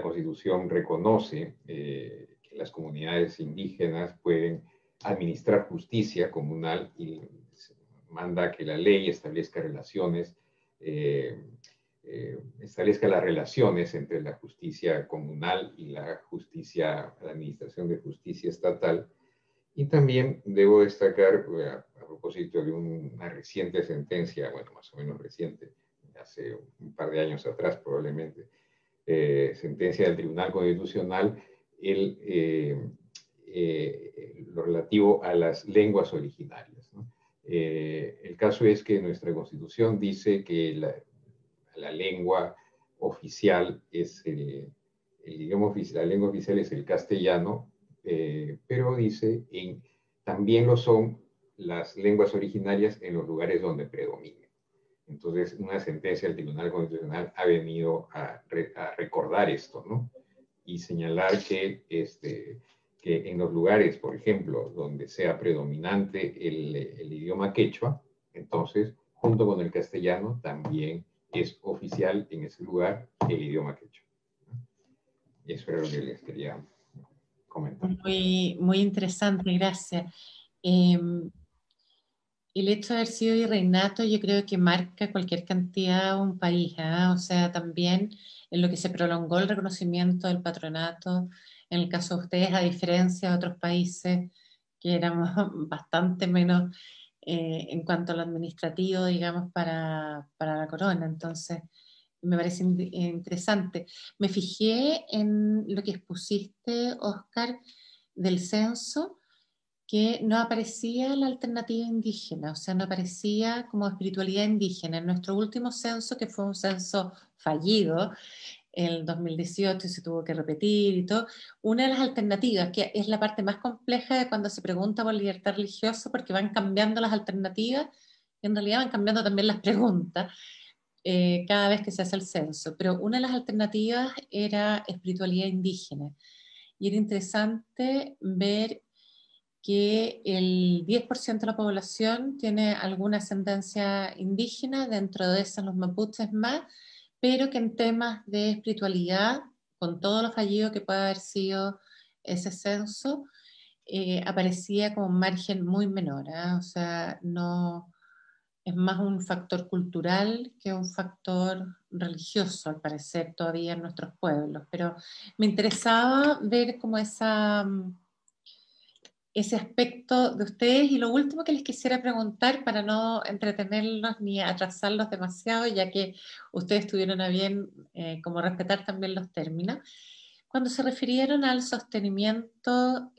Constitución reconoce que las comunidades indígenas pueden administrar justicia comunal y manda que la ley establezca las relaciones entre la justicia comunal y la administración de justicia estatal. Y también debo destacar, a propósito de una reciente sentencia, bueno, más o menos reciente, hace un par de años atrás probablemente, sentencia del Tribunal Constitucional, lo relativo a las lenguas originarias, ¿no? El caso es que nuestra Constitución dice que la lengua oficial es el idioma oficial, la lengua oficial es el castellano, pero dice, también lo son las lenguas originarias en los lugares donde predominen. Entonces, una sentencia del Tribunal Constitucional ha venido a recordar esto, ¿no? Y señalar que en los lugares, por ejemplo, donde sea predominante el idioma quechua, entonces, junto con el castellano, también es oficial en ese lugar el idioma quechua. Y eso era lo que les quería comentar. Muy, muy interesante, gracias. El hecho de haber sido virreinato yo creo que marca cualquier cantidad un país, ¿eh? O sea, también en lo que se prolongó el reconocimiento del patronato, en el caso de ustedes, a diferencia de otros países que éramos bastante menos en cuanto a lo administrativo, digamos, para la corona. Entonces, me parece interesante. Me fijé en lo que expusiste, Oscar, del censo, que no aparecía la alternativa indígena, o sea, no aparecía como espiritualidad indígena. En nuestro último censo, que fue un censo fallido, el 2018 se tuvo que repetir y todo, una de las alternativas, que es la parte más compleja de cuando se pregunta por libertad religiosa, porque van cambiando las alternativas, y en realidad van cambiando también las preguntas, cada vez que se hace el censo, pero una de las alternativas era espiritualidad indígena. Y era interesante ver que el 10% de la población tiene alguna ascendencia indígena, dentro de esas los mapuches más, pero que en temas de espiritualidad, con todo lo fallido que puede haber sido ese censo, aparecía como un margen muy menor, ¿eh? O sea, no, es más un factor cultural que un factor religioso, al parecer, todavía en nuestros pueblos. Pero me interesaba ver como ese aspecto de ustedes. Y lo último que les quisiera preguntar, para no entretenerlos ni atrasarlos demasiado, ya que ustedes tuvieron a bien como respetar también los términos, cuando se refirieron al sostenimiento,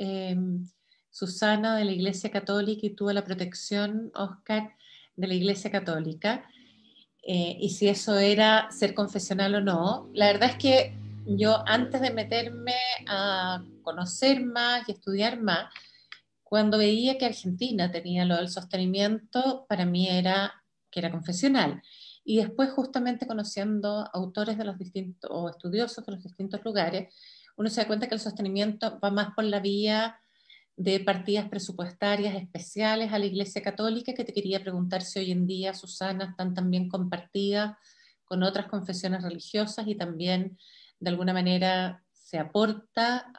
Susana, de la Iglesia Católica, y tuvo la protección, Oscar, de la Iglesia Católica, y si eso era ser confesional o no. La verdad es que yo, antes de meterme a conocer más y estudiar más, cuando veía que Argentina tenía lo del sostenimiento, para mí era que era confesional. Y después, justamente conociendo autores de los distintos, o estudiosos de los distintos lugares, uno se da cuenta que el sostenimiento va más por la vía de partidas presupuestarias especiales a la Iglesia Católica, que te quería preguntar si hoy en día, Susana, están también compartidas con otras confesiones religiosas, y también de alguna manera se aporta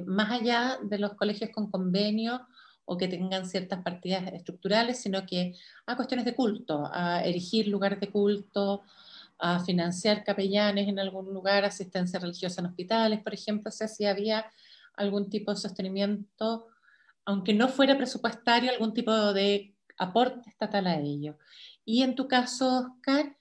más allá de los colegios con convenio o que tengan ciertas partidas estructurales, sino que a cuestiones de culto, a erigir lugares de culto, a financiar capellanes en algún lugar, asistencia religiosa en hospitales, por ejemplo. O sea, si había algún tipo de sostenimiento, aunque no fuera presupuestario, algún tipo de aporte estatal a ello. Y en tu caso, Oscar,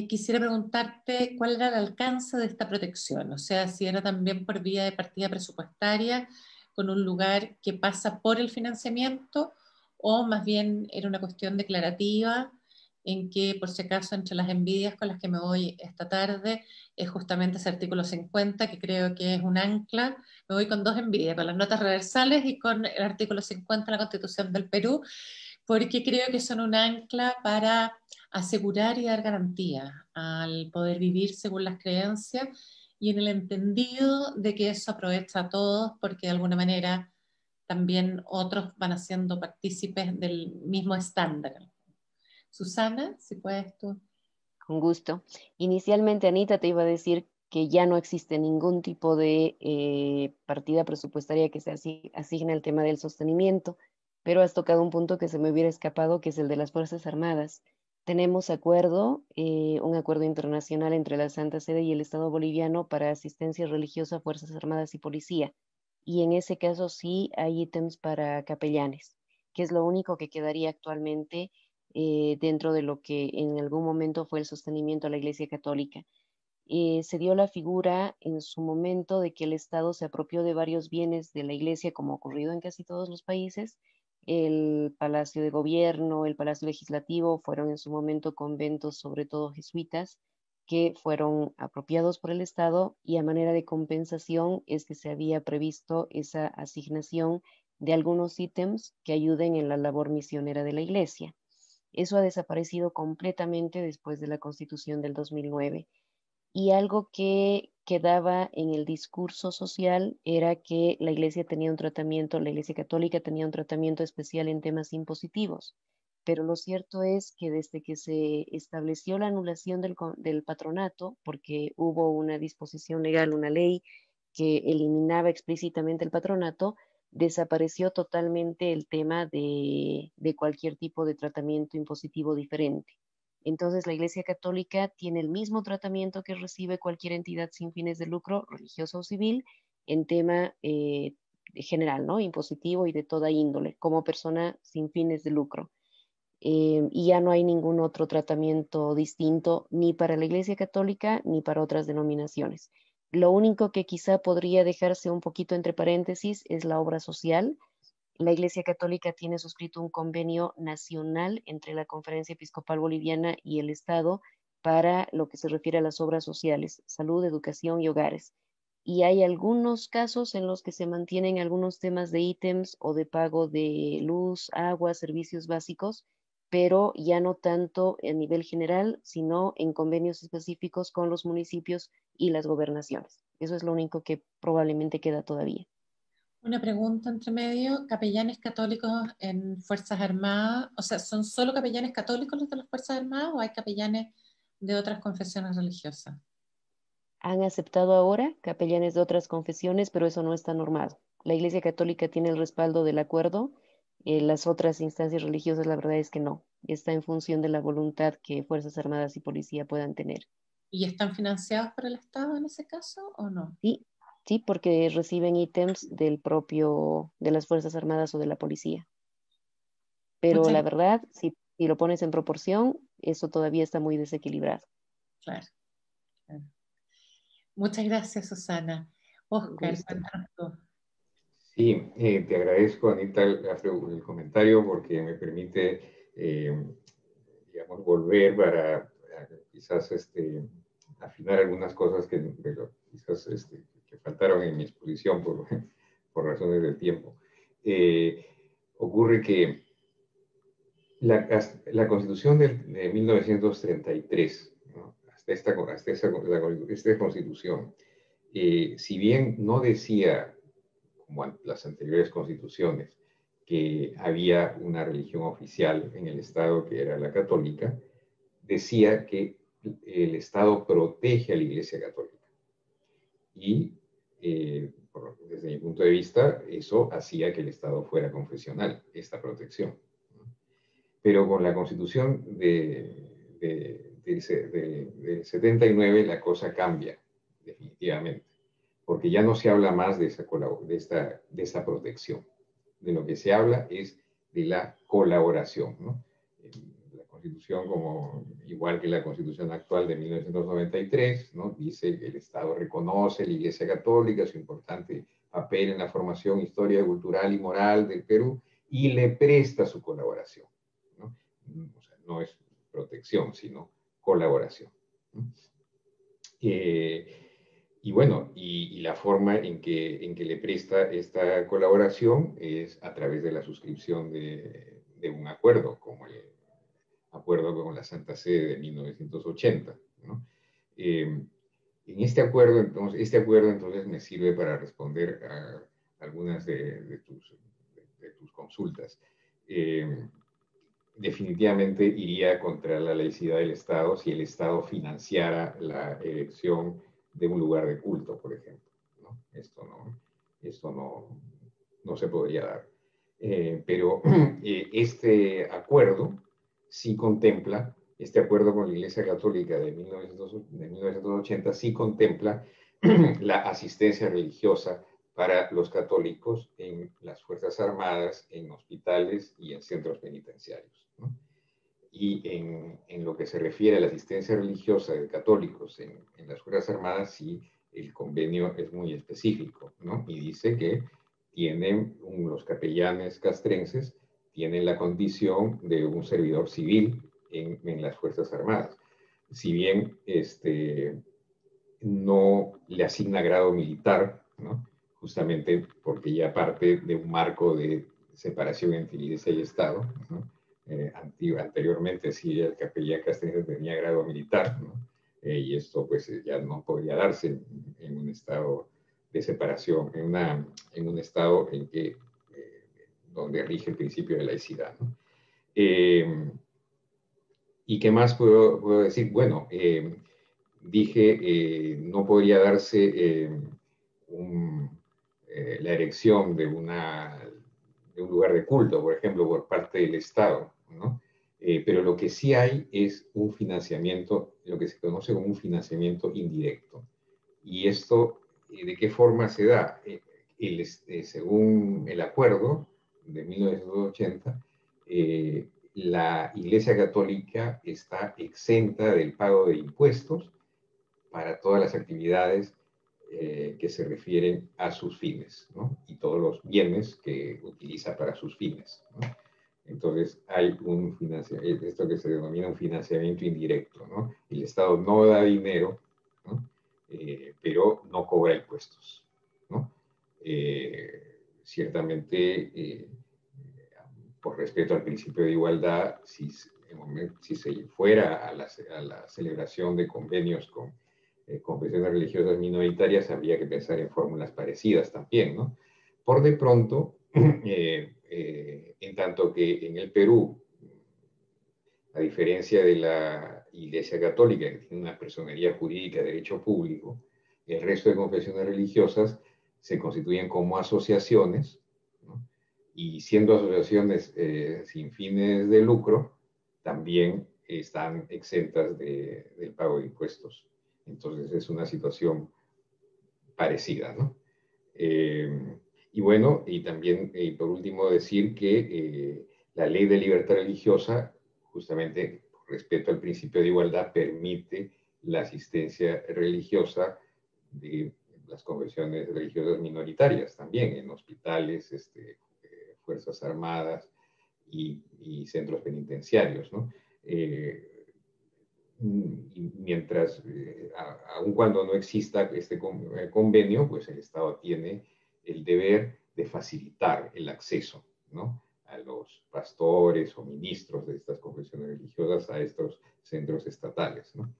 quisiera preguntarte cuál era el alcance de esta protección, o sea, si era también por vía de partida presupuestaria, con un lugar que pasa por el financiamiento, o más bien era una cuestión declarativa, en que, por si acaso, entre las envidias con las que me voy esta tarde, es justamente ese artículo 50, que creo que es un ancla. Me voy con dos envidias, con las notas reversales y con el artículo 50 de la Constitución del Perú, porque creo que son un ancla para asegurar y dar garantía al poder vivir según las creencias, y en el entendido de que eso aprovecha a todos, porque de alguna manera también otros van haciendo partícipes del mismo estándar. Susana, si puedes tú. Con gusto. Inicialmente, Anita, te iba a decir que ya no existe ningún tipo de partida presupuestaria que se asigne al tema del sostenimiento, pero has tocado un punto que se me hubiera escapado, que es el de las Fuerzas Armadas. Tenemos un acuerdo internacional entre la Santa Sede y el Estado boliviano para asistencia religiosa a Fuerzas Armadas y Policía. Y en ese caso sí hay ítems para capellanes, que es lo único que quedaría actualmente dentro de lo que en algún momento fue el sostenimiento a la Iglesia Católica. Se dio la figura en su momento de que el Estado se apropió de varios bienes de la Iglesia, como ha ocurrido en casi todos los países. El Palacio de Gobierno, el Palacio Legislativo fueron en su momento conventos, sobre todo jesuitas, que fueron apropiados por el Estado, y a manera de compensación es que se había previsto esa asignación de algunos ítems que ayuden en la labor misionera de la Iglesia. Eso ha desaparecido completamente después de la Constitución del 2009. Y algo que quedaba en el discurso social era que la Iglesia tenía un tratamiento, la Iglesia Católica tenía un tratamiento especial en temas impositivos. Pero lo cierto es que desde que se estableció la anulación del patronato, porque hubo una disposición legal, una ley que eliminaba explícitamente el patronato, desapareció totalmente el tema de cualquier tipo de tratamiento impositivo diferente. Entonces, la Iglesia Católica tiene el mismo tratamiento que recibe cualquier entidad sin fines de lucro, religiosa o civil, en tema general, ¿no? Impositivo y de toda índole, como persona sin fines de lucro. Y ya no hay ningún otro tratamiento distinto ni para la Iglesia Católica ni para otras denominaciones. Lo único que quizá podría dejarse un poquito entre paréntesis es la obra social. La Iglesia Católica tiene suscrito un convenio nacional entre la Conferencia Episcopal Boliviana y el Estado para lo que se refiere a las obras sociales, salud, educación y hogares. Y hay algunos casos en los que se mantienen algunos temas de ítems o de pago de luz, agua, servicios básicos, pero ya no tanto a nivel general, sino en convenios específicos con los municipios y las gobernaciones. Eso es lo único que probablemente queda todavía. Una pregunta entre medio, capellanes católicos en Fuerzas Armadas, o sea, ¿son solo capellanes católicos los de las Fuerzas Armadas o hay capellanes de otras confesiones religiosas? Han aceptado ahora capellanes de otras confesiones, pero eso no está normado. La Iglesia Católica tiene el respaldo del acuerdo, las otras instancias religiosas la verdad es que no. Está en función de la voluntad que Fuerzas Armadas y Policía puedan tener. ¿Y están financiados por el Estado en ese caso o no? Sí, sí, porque reciben ítems de las Fuerzas Armadas o de la Policía. Pero la verdad, si lo pones en proporción, eso todavía está muy desequilibrado. Claro. Muchas gracias, Susana. Oscar, cuéntanos tú. Sí, te agradezco, Anita, el comentario porque me permite, digamos, volver para quizás afinar algunas cosas que quizás que faltaron en mi exposición por razones del tiempo. Ocurre que la Constitución de 1933, ¿no? esta Constitución, si bien no decía, como las anteriores constituciones, que había una religión oficial en el Estado que era la católica, decía que el Estado protege a la Iglesia Católica. Y desde mi punto de vista, eso hacía que el Estado fuera confesional, esta protección. Pero con la Constitución del 79 la cosa cambia, definitivamente, porque ya no se habla más de esta protección. De lo que se habla es de la colaboración, ¿no? La Constitución, igual que la Constitución actual de 1993, ¿no? Dice que el Estado reconoce a la Iglesia Católica, su importante papel en la formación histórica, cultural y moral del Perú, y le presta su colaboración, ¿no? O sea, no es protección, sino colaboración, ¿no? Y bueno, y la forma en que le presta esta colaboración es a través de la suscripción de un acuerdo, como el acuerdo con la Santa Sede de 1980, ¿no? En este acuerdo entonces me sirve para responder a algunas de tus consultas. Definitivamente iría contra la laicidad del Estado si el Estado financiara la elección de un lugar de culto, por ejemplo, ¿no? Esto no se podría dar. Pero este acuerdo sí contempla, este acuerdo con la Iglesia Católica de 1980 sí contempla la asistencia religiosa para los católicos en las Fuerzas Armadas, en hospitales y en centros penitenciarios, ¿no? Y en lo que se refiere a la asistencia religiosa de católicos en las Fuerzas Armadas, sí, el convenio es muy específico, ¿no? Y dice que los capellanes castrenses tienen la condición de un servidor civil en las Fuerzas Armadas. si bien no le asigna grado militar, ¿no? Justamente porque ya parte de un marco de separación entre Iglesia y Estado, ¿no? Anteriormente sí el capellán castrense tenía grado militar, ¿no? Y esto pues ya no podría darse en un estado de separación, en un estado en que, donde rige el principio de laicidad, ¿no? ¿Y qué más puedo decir? Bueno, dije, no podría darse la erección de un lugar de culto, por ejemplo, por parte del Estado, ¿no? Pero lo que sí hay es un financiamiento, lo que se conoce como un financiamiento indirecto. ¿Y esto de qué forma se da? Según el acuerdo de 1980, la Iglesia Católica está exenta del pago de impuestos para todas las actividades que se refieren a sus fines, ¿no? Y todos los bienes que utiliza para sus fines, ¿no? Entonces hay esto que se denomina un financiamiento indirecto, ¿no? El Estado no da dinero, ¿no? Pero no cobra impuestos, ¿no? Ciertamente, por respeto al principio de igualdad, si se fuera a la celebración de convenios con confesiones religiosas minoritarias, habría que pensar en fórmulas parecidas también, ¿no? Por de pronto, en tanto que en el Perú, a diferencia de la Iglesia Católica, que tiene una personería jurídica de derecho público, el resto de confesiones religiosas se constituyen como asociaciones, ¿no? Y siendo asociaciones sin fines de lucro, también están exentas del pago de impuestos. Entonces es una situación parecida, ¿no? Y bueno, y también por último decir que la ley de libertad religiosa, justamente por respeto al principio de igualdad, permite la asistencia religiosa de las confesiones religiosas minoritarias también en hospitales, fuerzas armadas y centros penitenciarios, ¿no? Mientras, aun cuando no exista este convenio, pues el Estado tiene el deber de facilitar el acceso, ¿no?, a los pastores o ministros de estas confesiones religiosas a estos centros estatales, ¿no?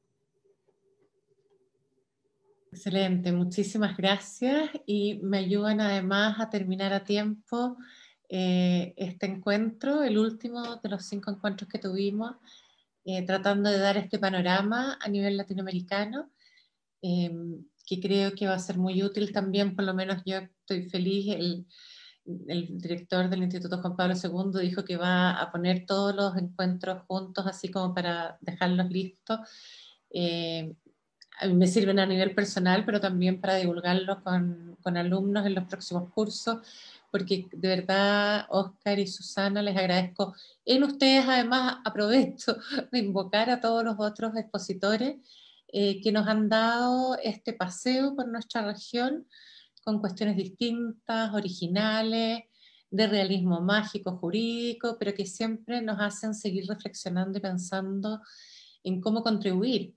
Excelente, muchísimas gracias y me ayudan además a terminar a tiempo este encuentro, el último de los 5 encuentros que tuvimos, tratando de dar este panorama a nivel latinoamericano, que creo que va a ser muy útil también, por lo menos yo estoy feliz. El director del Instituto Juan Pablo II dijo que va a poner todos los encuentros juntos, así como para dejarlos listos. A mí me sirven a nivel personal, pero también para divulgarlos con alumnos en los próximos cursos, porque de verdad, Óscar y Susana, les agradezco. En ustedes, además, aprovecho de invocar a todos los otros expositores que nos han dado este paseo por nuestra región con cuestiones distintas, originales, de realismo mágico, jurídico, pero que siempre nos hacen seguir reflexionando y pensando en cómo contribuir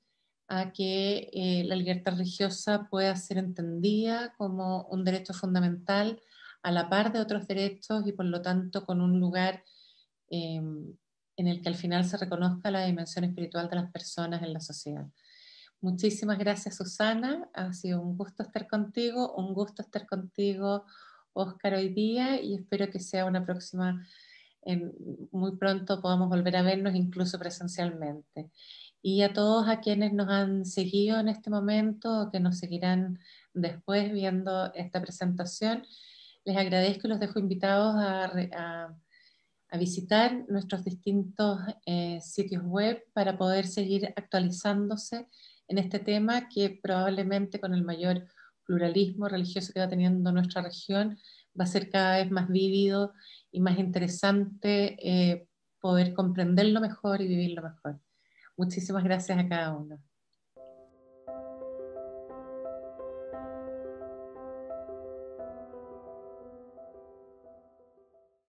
a que la libertad religiosa pueda ser entendida como un derecho fundamental a la par de otros derechos y por lo tanto con un lugar en el que al final se reconozca la dimensión espiritual de las personas en la sociedad. Muchísimas gracias, Susana. Ha sido un gusto estar contigo, Óscar, hoy día, y espero que sea una próxima, muy pronto podamos volver a vernos incluso presencialmente. Y a todos a quienes nos han seguido en este momento o que nos seguirán después viendo esta presentación, les agradezco y los dejo invitados a visitar nuestros distintos sitios web para poder seguir actualizándose en este tema que probablemente con el mayor pluralismo religioso que va teniendo nuestra región va a ser cada vez más vívido y más interesante poder comprenderlo mejor y vivirlo mejor. Muchísimas gracias a cada uno.